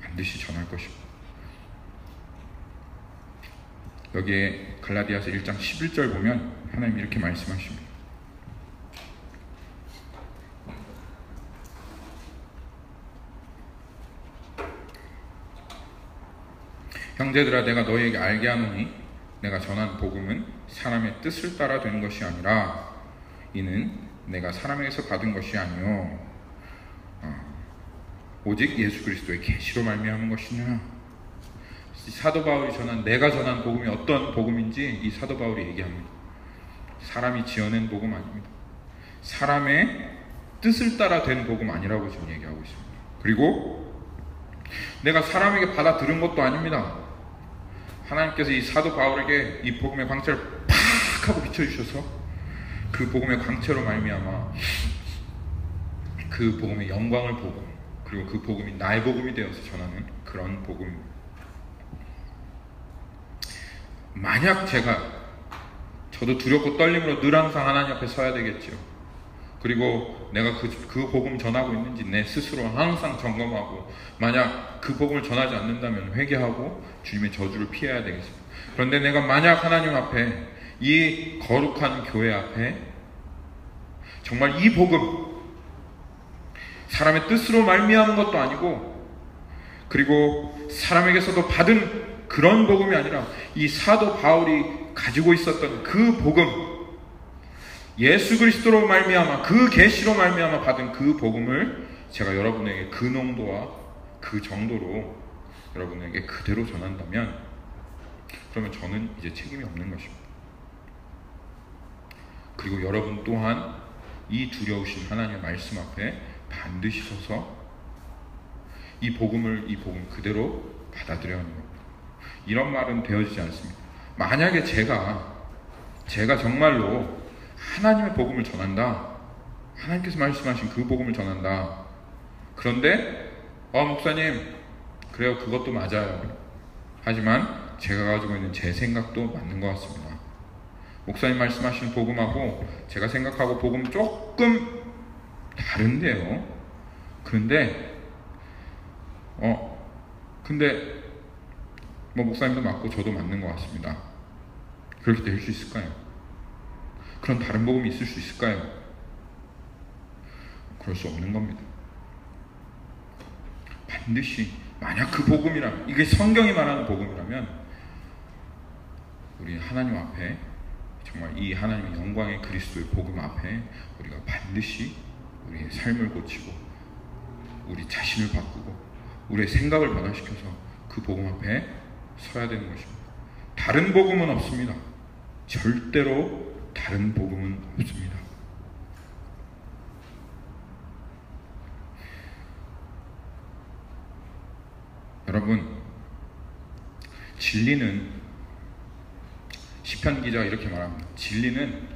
반드시 전할 것입니다. 여기에 갈라디아서 1장 11절 보면 하나님이 이렇게 말씀하십니다. 형제들아, 내가 너희에게 알게 하노니 내가 전한 복음은 사람의 뜻을 따라 되는 것이 아니라 이는 내가 사람에게서 받은 것이 아니요 오직 예수 그리스도의 계시로 말미암은 것이냐. 사도 바울이 내가 전한 복음이 어떤 복음인지 이 사도 바울이 얘기합니다. 사람이 지어낸 복음 아닙니다. 사람의 뜻을 따라 된 복음 아니라고 지금 얘기하고 있습니다. 그리고 내가 사람에게 받아 들은 것도 아닙니다. 하나님께서 이 사도 바울에게 이 복음의 광채를 팍 하고 비춰주셔서 그 복음의 광채로 말미암아 그 복음의 영광을 보고, 그리고 그 복음이 나의 복음이 되어서 전하는 그런 복음입니다. 만약 저도 두렵고 떨림으로 늘 항상 하나님 앞에 서야 되겠죠. 그리고 내가 그 복음 전하고 있는지 내 스스로 항상 점검하고, 만약 그 복음을 전하지 않는다면 회개하고 주님의 저주를 피해야 되겠습니다. 그런데 내가 만약 하나님 앞에, 이 거룩한 교회 앞에 정말 이 복음, 사람의 뜻으로 말미암은 것도 아니고, 그리고 사람에게서도 받은 그런 복음이 아니라 이 사도 바울이 가지고 있었던 그 복음, 예수 그리스도로 말미암아 그 계시로 말미암아 받은 그 복음을 제가 여러분에게 그 농도와 그 정도로 여러분에게 그대로 전한다면, 그러면 저는 이제 책임이 없는 것입니다. 그리고 여러분 또한 이 두려우신 하나님의 말씀 앞에 반드시 서서 이 복음 그대로 받아들여야 하는 겁니다. 이런 말은 되어지지 않습니다. 만약에 제가 정말로 하나님의 복음을 전한다, 하나님께서 말씀하신 그 복음을 전한다, 그런데 목사님 그래요, 그것도 맞아요, 하지만 제가 가지고 있는 제 생각도 맞는 것 같습니다. 목사님 말씀하신 복음하고 제가 생각하고 복음 조금 다른데요. 근데 목사님도 맞고 저도 맞는 것 같습니다. 그렇게 될 수 있을까요? 그런 다른 복음이 있을 수 있을까요? 그럴 수 없는 겁니다. 반드시 만약 그 복음이라면, 이게 성경이 말하는 복음이라면, 우리 하나님 앞에, 정말 이 하나님의 영광의 그리스도의 복음 앞에 우리가 반드시 우리의 삶을 고치고 우리 자신을 바꾸고 우리의 생각을 변화시켜서 그 복음 앞에 서야 되는 것입니다. 다른 복음은 없습니다. 절대로 다른 복음은 없습니다. 여러분, 진리는, 시편 기자가 이렇게 말합니다. 진리는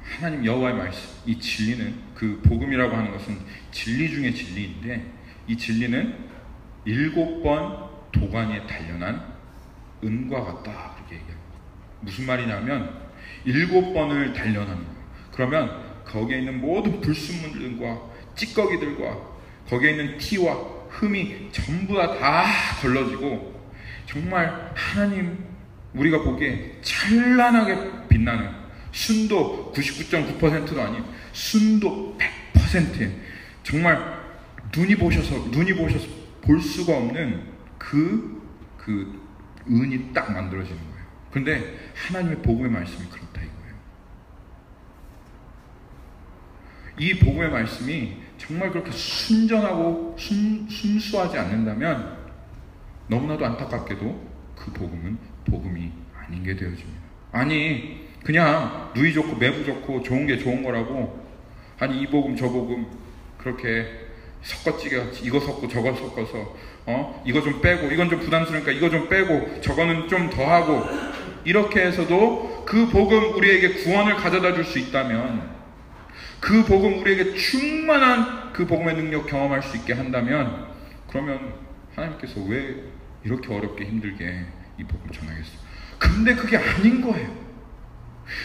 하나님 여호와의 말씀, 이 진리는, 그 복음이라고 하는 것은 진리 중에 진리인데, 이 진리는 7번 도가니에 단련한 은과 같다, 그렇게 얘기합니다. 무슨 말이냐면 7번을 단련합니다. 그러면 거기에 있는 모든 불순물들과 찌꺼기들과 거기에 있는 티와 흠이 전부 다 걸러지고, 정말 하나님 우리가 보기에 찬란하게 빛나는, 순도 99.9%도 아닌 순도 100%의, 정말 눈이 보셔서 볼 수가 없는 그 은이 딱 만들어지는 거예요. 그런데 하나님의 복음의 말씀이 그렇다 이거예요. 이 복음의 말씀이 정말 그렇게 순전하고 순수하지 않는다면 너무나도 안타깝게도 그 복음은 복음이 아닌 게 되어집니다. 아니, 그냥 누이 좋고 매부 좋고 좋은 게 좋은 거라고, 아니 이 복음 저 복음 그렇게 섞어찌개 같이 이거 섞고 저거 섞어서 이거 좀 빼고, 이건 좀 부담스러우니까 이거 좀 빼고 저거는 좀 더 하고, 이렇게 해서도 그 복음 우리에게 구원을 가져다 줄 수 있다면, 그 복음 우리에게 충만한 그 복음의 능력 경험할 수 있게 한다면, 그러면 하나님께서 왜 이렇게 어렵게 힘들게 이 복음을 전하겠어요? 근데 그게 아닌 거예요.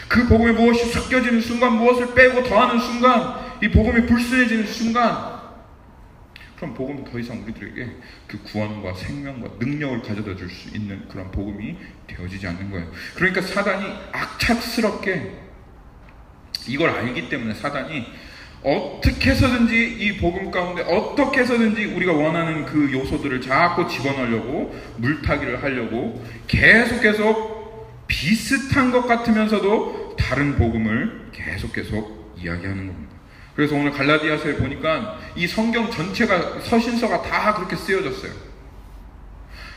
그 복음에 무엇이 섞여지는 순간, 무엇을 빼고 더하는 순간, 이 복음이 불순해지는 순간, 그럼 복음은 더 이상 우리들에게 그 구원과 생명과 능력을 가져다 줄 수 있는 그런 복음이 되어지지 않는 거예요. 그러니까 사단이 악착스럽게 이걸 알기 때문에 사단이 어떻게 해서든지 이 복음 가운데 어떻게 해서든지 우리가 원하는 그 요소들을 자꾸 집어넣으려고 물타기를 하려고 계속 비슷한 것 같으면서도 다른 복음을 계속 이야기하는 겁니다. 그래서 오늘 갈라디아서에 보니까 이 성경 전체가 서신서가 다 그렇게 쓰여졌어요.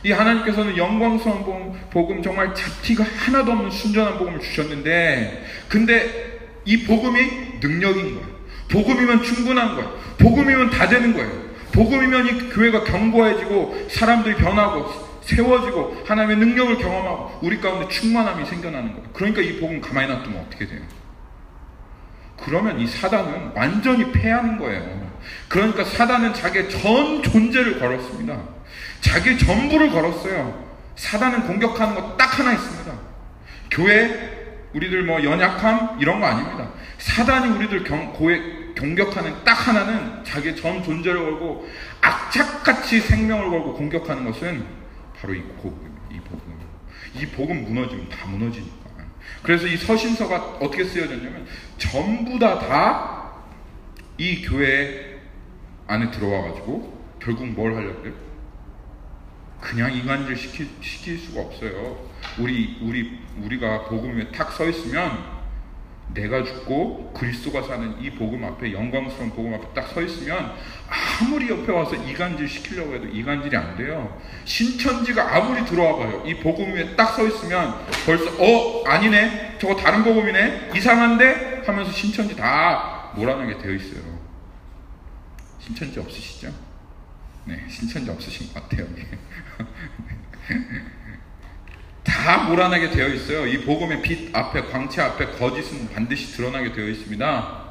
이 하나님께서는 영광스러운 복음, 정말 잡티가 하나도 없는 순전한 복음을 주셨는데, 근데 이 복음이 능력인 거예요. 복음이면 충분한 거예요. 복음이면 다 되는 거예요. 복음이면 이 교회가 견고해지고 사람들이 변하고 세워지고 하나님의 능력을 경험하고 우리 가운데 충만함이 생겨나는 거예요. 그러니까 이 복음 가만히 놔두면 어떻게 돼요? 그러면 이 사단은 완전히 패하는 거예요. 그러니까 사단은 자기의 전 존재를 걸었습니다. 자기 전부를 걸었어요. 사단은 공격하는 거 딱 하나 있습니다. 교회, 우리들 연약함 이런 거 아닙니다. 사단이 우리들 공격하는 딱 하나는 자기의 전 존재를 걸고 악착같이 생명을 걸고 공격하는 것은 바로 이 복음 무너지면 다 무너지니까. 그래서 이 서신서가 어떻게 쓰여졌냐면 전부 다 이 교회 안에 들어와가지고 결국 뭘 하려고요? 그냥 이간질 시킬 수가 없어요. 우리가 복음 위에 탁 서 있으면 내가 죽고 그리스도가 사는 이 복음 앞에, 영광스러운 복음 앞에 딱 서 있으면 아무리 옆에 와서 이간질 시키려고 해도 이간질이 안 돼요. 신천지가 아무리 들어와 봐요. 이 복음 위에 딱 서 있으면 벌써 아니네, 저거 다른 복음이네, 이상한데 하면서 신천지 다 몰아내게 되어 있어요. 신천지 없으시죠? 네, 신천지 없으신 것 같아요. 다 몰아내게 되어 있어요. 이 복음의 빛 앞에, 광채 앞에 거짓은 반드시 드러나게 되어 있습니다.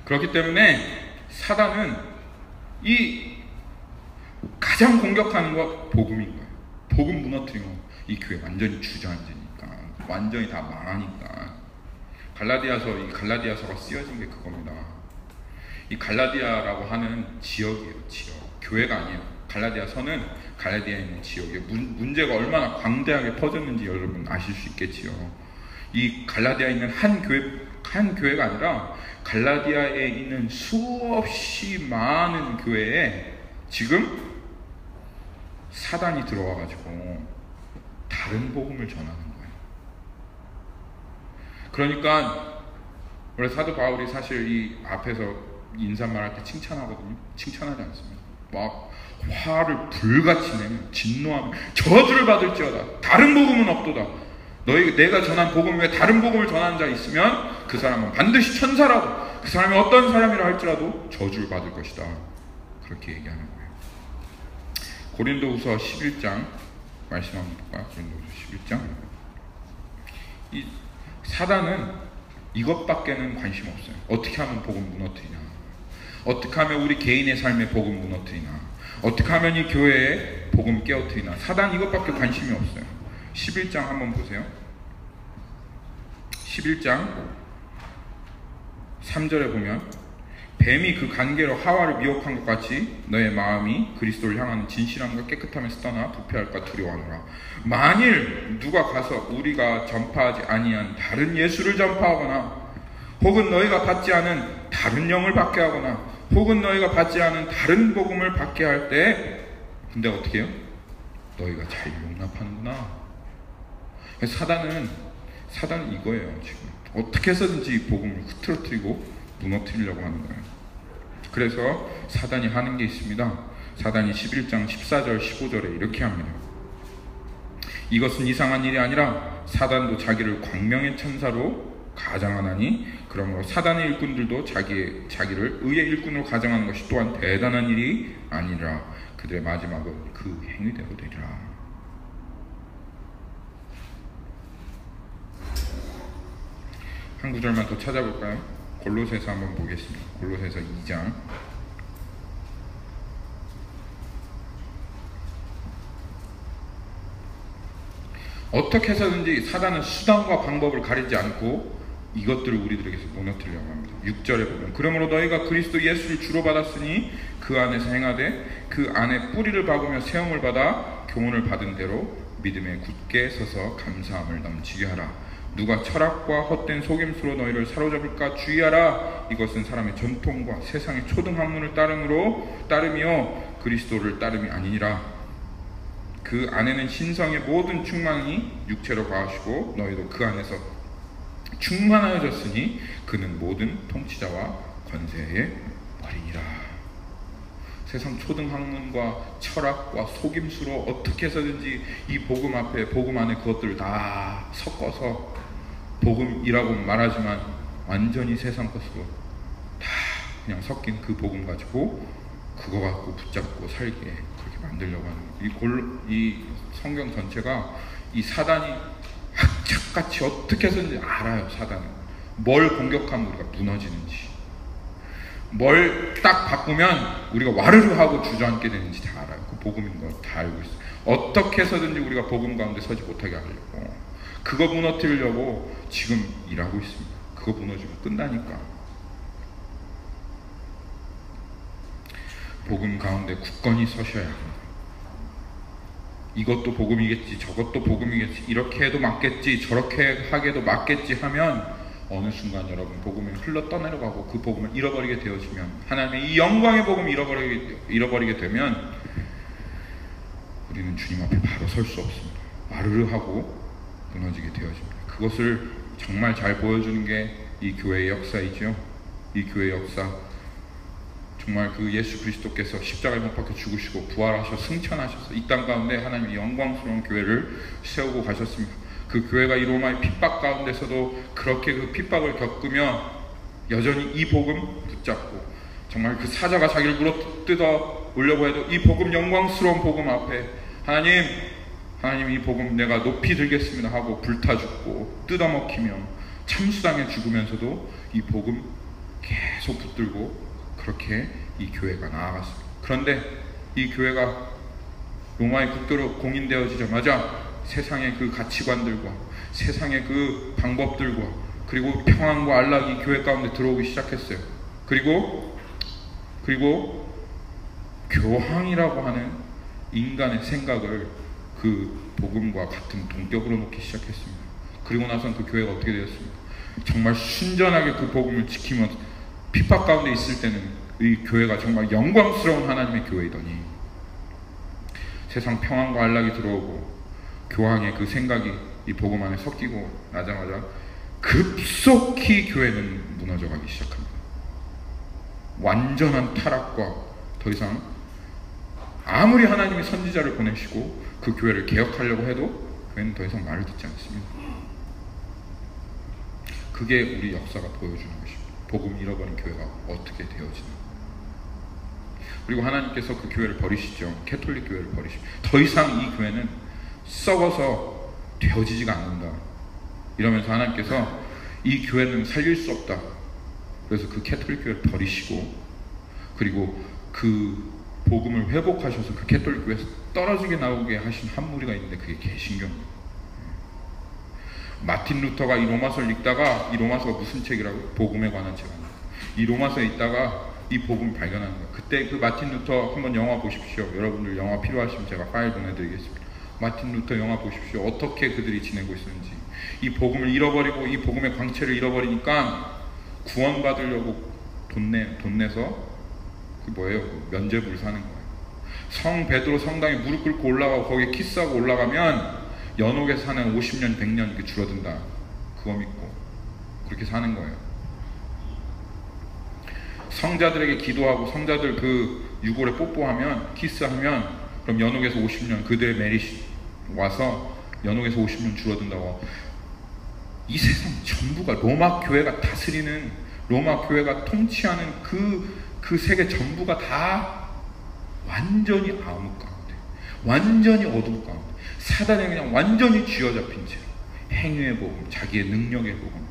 그렇기 때문에 사단은 이 가장 공격하는 거 복음인 거예요. 복음 무너뜨리면 이 교회 완전히 주저앉으니까, 완전히 다 망하니까. 이 갈라디아서가 쓰여진 게 그겁니다. 이 갈라디아라고 하는 지역이에요. 지역. 교회가 아니에요. 갈라디아에 있는 지역에 문제가 얼마나 광대하게 퍼졌는지 여러분 아실 수 있겠지요. 이 갈라디아에 있는 한 교회가 아니라 갈라디아에 있는 수없이 많은 교회에 지금 사단이 들어와가지고 다른 복음을 전하는 거예요. 그러니까 원래 사도 바울이 사실 이 앞에서 인사말할 때 칭찬하거든요. 칭찬하지 않습니다. 막 화를 불같이 내면, 진노하면 저주를 받을지어다. 다른 복음은 없도다. 내가 전한 복음 외에 다른 복음을 전하는 자 있으면 그 사람은 반드시 천사라도, 그 사람이 어떤 사람이라 할지라도 저주를 받을 것이다. 그렇게 얘기하는 거예요. 고린도후서 11장 말씀 한번 볼까요? 고린도후서 11장. 이 사단은 이것밖에는 관심 없어요. 어떻게 하면 복음 무너뜨리냐, 어떻게 하면 우리 개인의 삶에 복음 무너뜨리나, 어떻게 하면 이 교회에 복음 깨어뜨리나. 사단 이것밖에 관심이 없어요. 11장 한번 보세요. 11장 3절에 보면, 뱀이 그 간계로 하와를 미혹한 것 같이 너의 마음이 그리스도를 향하는 진실함과 깨끗함에서 떠나 부패할까 두려워하노라. 만일 누가 가서 우리가 전파하지 아니한 다른 예수를 전파하거나, 혹은 너희가 받지 않은 다른 영을 받게 하거나, 혹은 너희가 받지 않은 다른 복음을 받게 할 때, 근데 어떻게 해요? 너희가 잘 용납하는구나. 사단은 이거예요. 지금 어떻게 해서든지 이 복음을 흐트러뜨리고 무너뜨리려고 하는 거예요. 그래서 사단이 하는 게 있습니다. 사단이 11장 14절 15절에 이렇게 합니다. 이것은 이상한 일이 아니라 사단도 자기를 광명의 천사로 가장하나니, 그러므로 사단의 일꾼들도 자기를 의의 일꾼으로 가장하는 것이 또한 대단한 일이 아니라 그들의 마지막은 그 행위대로 되리라. 한 구절만 더 찾아볼까요? 골로새서 한번 보겠습니다. 골로새서 2장. 어떻게 해서든지 사단은 수단과 방법을 가리지 않고 이것들을 우리들에게서 무너뜨리려고 합니다. 6절에 보면, 그러므로 너희가 그리스도 예수를 주로 받았으니 그 안에서 행하되 그 안에 뿌리를 박으며 세움을 받아 교훈을 받은 대로 믿음에 굳게 서서 감사함을 넘치게 하라. 누가 철학과 헛된 속임수로 너희를 사로잡을까 주의하라. 이것은 사람의 전통과 세상의 초등학문을 따르며 그리스도를 따름이 아니니라. 그 안에는 신성의 모든 충만이 육체로 거하시고 너희도 그 안에서 충만하여졌으니 그는 모든 통치자와 권세의 머리니라. 세상 초등학문과 철학과 속임수로 어떻게 해서든지 이 복음 앞에, 복음 안에 그것들을 다 섞어서 복음이라고 말하지만 완전히 세상 것으로 다 그냥 섞인 그 복음 가지고 그거 갖고 붙잡고 살게 그렇게 만들려고 하는 이 성경 전체가 이 사단이 악착같이 어떻게 해서든지 알아요. 사단은 뭘 공격하면 우리가 무너지는지, 뭘 딱 바꾸면 우리가 와르르 하고 주저앉게 되는지 다 알아요. 그 복음인 거 다 알고 있어요. 어떻게 해서든지 우리가 복음 가운데 서지 못하게 하려고, 그거 무너뜨리려고 지금 일하고 있습니다. 그거 무너지면 끝나니까. 복음 가운데 굳건히 서셔야 합니다. 이것도 복음이겠지, 저것도 복음이겠지, 이렇게 해도 맞겠지, 저렇게 하게도 맞겠지 하면 어느 순간 여러분 복음이 흘러 떠내려가고 그 복음을 잃어버리게 되어지면, 하나님의 이 영광의 복음을 잃어버리게 되면 우리는 주님 앞에 바로 설 수 없습니다. 와르르 하고 무너지게 되어집니다. 그것을 정말 잘 보여주는 게 이 교회의 역사이죠. 이 교회의 역사, 정말 그 예수 그리스도께서 십자가에 못 박혀 죽으시고 부활하셔 승천하셔서 이 땅 가운데 하나님의 영광스러운 교회를 세우고 가셨습니다. 그 교회가 이 로마의 핍박 가운데서도 그렇게 그 핍박을 겪으며 여전히 이 복음 붙잡고, 정말 그 사자가 자기를 물어 뜯어 올려고 해도 이 복음, 영광스러운 복음 앞에 하나님 이 복음 내가 높이 들겠습니다 하고 불타 죽고 뜯어먹히며 참수당해 죽으면서도 이 복음 계속 붙들고 그렇게 이 교회가 나아갔습니다. 그런데 이 교회가 로마의 국교로 공인되어지자마자 세상의 그 가치관들과 세상의 그 방법들과 그리고 평안과 안락이 교회 가운데 들어오기 시작했어요. 그리고 교황이라고 하는 인간의 생각을 그 복음과 같은 동격으로 놓기 시작했습니다. 그리고 나선 그 교회가 어떻게 되었습니까? 정말 순전하게 그 복음을 지키면서 핍박 가운데 있을 때는 이 교회가 정말 영광스러운 하나님의 교회이더니 세상 평안과 안락이 들어오고 교황의 그 생각이 이 복음 안에 섞이고 나자마자 급속히 교회는 무너져가기 시작합니다. 완전한 타락과 더 이상 아무리 하나님이 선지자를 보내시고 그 교회를 개혁하려고 해도 교회는 더 이상 말을 듣지 않습니다. 그게 우리 역사가 보여주는 것입니다. 복음 잃어버린 교회가 어떻게 되어지나. 그리고 하나님께서 그 교회를 버리시죠. 캐톨릭 교회를 버리시죠. 더 이상 이 교회는 썩어서 되어지지가 않는다. 이러면서 하나님께서 이 교회는 살릴 수 없다. 그래서 그 캐톨릭 교회를 버리시고, 그리고 그 복음을 회복하셔서 그 캐톨릭 교회에서 떨어지게 나오게 하신 한 무리가 있는데 그게 개신교입니다. 마틴 루터가 이 로마서를 읽다가, 이 로마서가 무슨 책이라고? 복음에 관한 책 아닙니까? 이 로마서에 있다가 이 복음을 발견하는 거예요. 그때 그 마틴 루터 한번 영화 보십시오. 여러분들 영화 필요하시면 제가 파일 보내드리겠습니다. 마틴 루터 영화 보십시오. 어떻게 그들이 지내고 있었는지. 이 복음을 잃어버리고 이 복음의 광채를 잃어버리니까 구원받으려고 돈 내서 그 뭐예요? 면죄부를 사는 거예요. 성 베드로 성당에 무릎 꿇고 올라가고 거기에 키스하고 올라가면 연옥에서 사는 50년, 100년 이렇게 줄어든다. 그거 믿고 그렇게 사는 거예요. 성자들에게 기도하고 성자들 그 유골에 뽀뽀하면, 키스하면 그럼 연옥에서 50년 그들의 메리시 와서 연옥에서 50년 줄어든다고. 이 세상 전부가 로마 교회가 다스리는, 로마 교회가 통치하는 그 세계 전부가 다 완전히 암흑 가운데, 완전히 어둠 가운데, 사단에 그냥 완전히 쥐어잡힌 채 행위의 복음, 자기의 능력의 복음,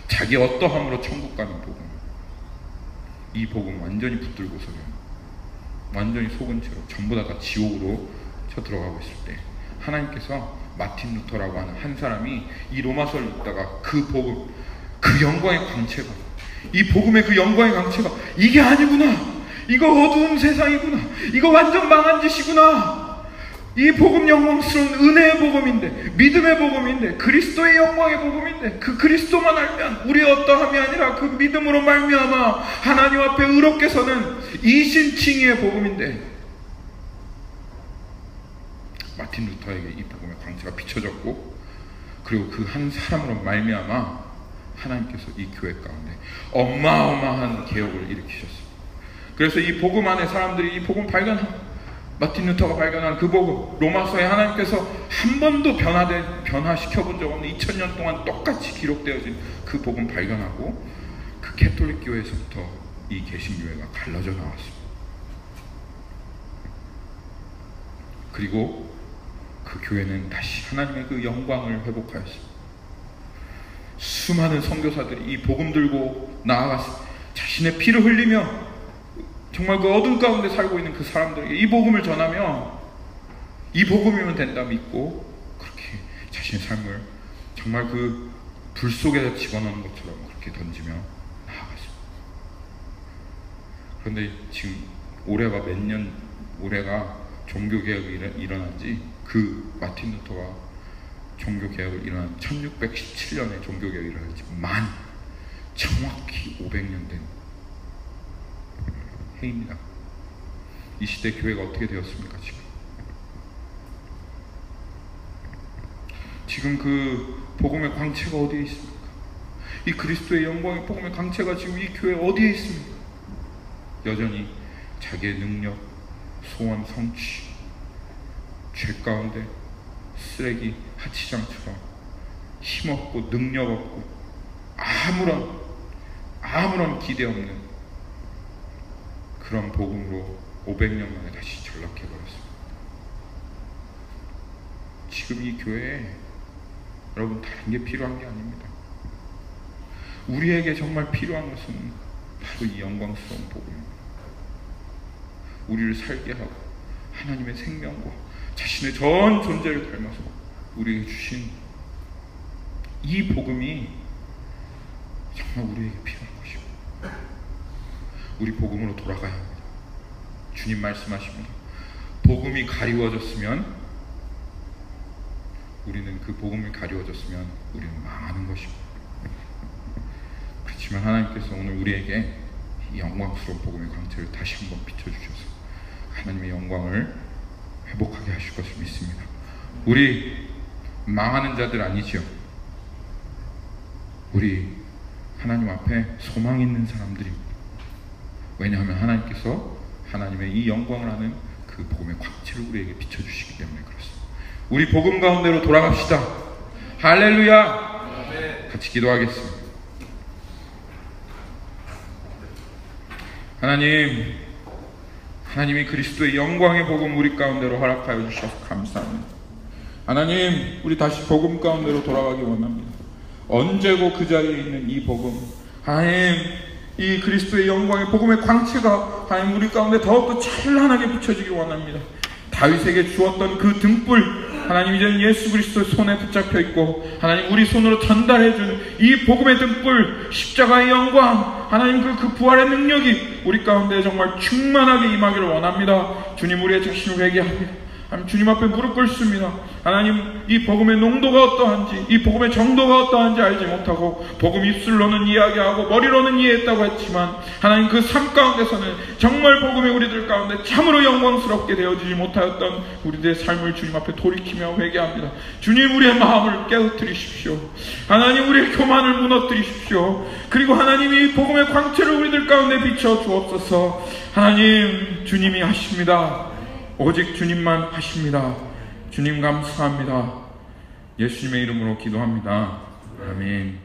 자기 어떠함으로 천국 가는 복음, 이 복음 완전히 붙들고서 완전히 속은 채로 전부 다 지옥으로 쳐 들어가고 있을 때 하나님께서 마틴 루터라고 하는 한 사람이 이 로마서를 읽다가 그 복음, 그 영광의 광채가, 이 복음의 그 영광의 광채가 이게 아니구나, 이거 어두운 세상이구나, 이거 완전 망한 짓이구나, 이 복음 영광스러운 은혜의 복음인데, 믿음의 복음인데, 그리스도의 영광의 복음인데, 그 그리스도만 알면 우리의 어떠함이 아니라 그 믿음으로 말미암아 하나님 앞에 의롭게 서는 이신칭의의 복음인데, 마틴 루터에게 이 복음의 광채가 비춰졌고, 그리고 그 한 사람으로 말미암아 하나님께서 이 교회 가운데 어마어마한 개혁을 일으키셨습니다. 그래서 이 복음 안에 사람들이 이 복음 발견하고, 마틴 루터가 발견한 그 복음, 로마서에 하나님께서 한 번도 변화시켜 본 적 없는 2000년 동안 똑같이 기록되어진 그 복음 발견하고, 그 캐톨릭 교회에서부터 이 개신교회가 갈라져 나왔습니다. 그리고 그 교회는 다시 하나님의 그 영광을 회복하였습니다. 수많은 선교사들이 이 복음 들고 나아가서 자신의 피를 흘리며 정말 그 어둠 가운데 살고 있는 그 사람들에게 이 복음을 전하며, 이 복음이면 된다 믿고 그렇게 자신의 삶을 정말 그 불 속에 집어넣는 것처럼 그렇게 던지며 나아갔습니다. 그런데 지금 올해가 종교개혁이 일어난 지, 그 마틴 루터가 종교개혁을 일어난 1617년에 종교개혁이 일어났지 정확히 500년 된 해입니다. 이 시대 교회가 어떻게 되었습니까? 지금 그 복음의 광채가 어디에 있습니까? 이 그리스도의 영광의 복음의 광채가 지금 이 교회 어디에 있습니까? 여전히 자기의 능력, 소원, 성취, 죄 가운데 쓰레기 하치장처럼 힘없고 능력 없고 아무런 기대 없는 그런 복음으로 500년 만에 다시 전락해버렸습니다. 지금 이 교회에 여러분 다른 게 필요한 게 아닙니다. 우리에게 정말 필요한 것은 바로 이 영광스러운 복음입니다. 우리를 살게 하고 하나님의 생명과 자신의 전 존재를 닮아서 우리에게 주신 이 복음이 정말 우리에게 필요한 것이고, 우리 복음으로 돌아가야 합니다. 주님 말씀하십니다. 복음이 가리워졌으면, 우리는 그 복음이 가리워졌으면 우리는 망하는 것입니다. 그렇지만 하나님께서 오늘 우리에게 이 영광스러운 복음의 광채를 다시 한번 비춰주셔서 하나님의 영광을 회복하게 하실 것을 믿습니다. 우리 망하는 자들 아니죠. 우리 하나님 앞에 소망 있는 사람들입니다. 왜냐하면 하나님께서 하나님의 이 영광을 아는 그 복음의 광채를 우리에게 비춰주시기 때문에 그렇습니다. 우리 복음 가운데로 돌아갑시다. 할렐루야. 같이 기도하겠습니다. 하나님이 그리스도의 영광의 복음 우리 가운데로 허락하여 주셔서 감사합니다. 하나님, 우리 다시 복음 가운데로 돌아가기 원합니다. 언제고 그 자리에 있는 이 복음, 하나님, 이 그리스도의 영광의 복음의 광채가 하나님 우리 가운데 더욱더 찬란하게 비춰지기 원합니다. 다윗에게 주었던 그 등불, 하나님 이제는 예수 그리스도의 손에 붙잡혀 있고, 하나님 우리 손으로 전달해준 이 복음의 등불, 십자가의 영광, 하나님 그 부활의 능력이 우리 가운데 정말 충만하게 임하기를 원합니다. 주님, 우리의 자신을 회개합니다. 하나님, 주님 앞에 무릎 꿇습니다. 하나님, 이 복음의 농도가 어떠한지, 이 복음의 정도가 어떠한지 알지 못하고 복음 입술로는 이야기하고 머리로는 이해했다고 했지만, 하나님 그 삶 가운데서는 정말 복음이 우리들 가운데 참으로 영광스럽게 되어지지 못하였던 우리들의 삶을 주님 앞에 돌이키며 회개합니다. 주님, 우리의 마음을 깨우치십시오. 하나님, 우리의 교만을 무너뜨리십시오. 그리고 하나님이 복음의 광채를 우리들 가운데 비춰 주옵소서. 하나님, 주님이 하십니다. 오직 주님만 하십니다. 주님 감사합니다. 예수님의 이름으로 기도합니다. 아멘.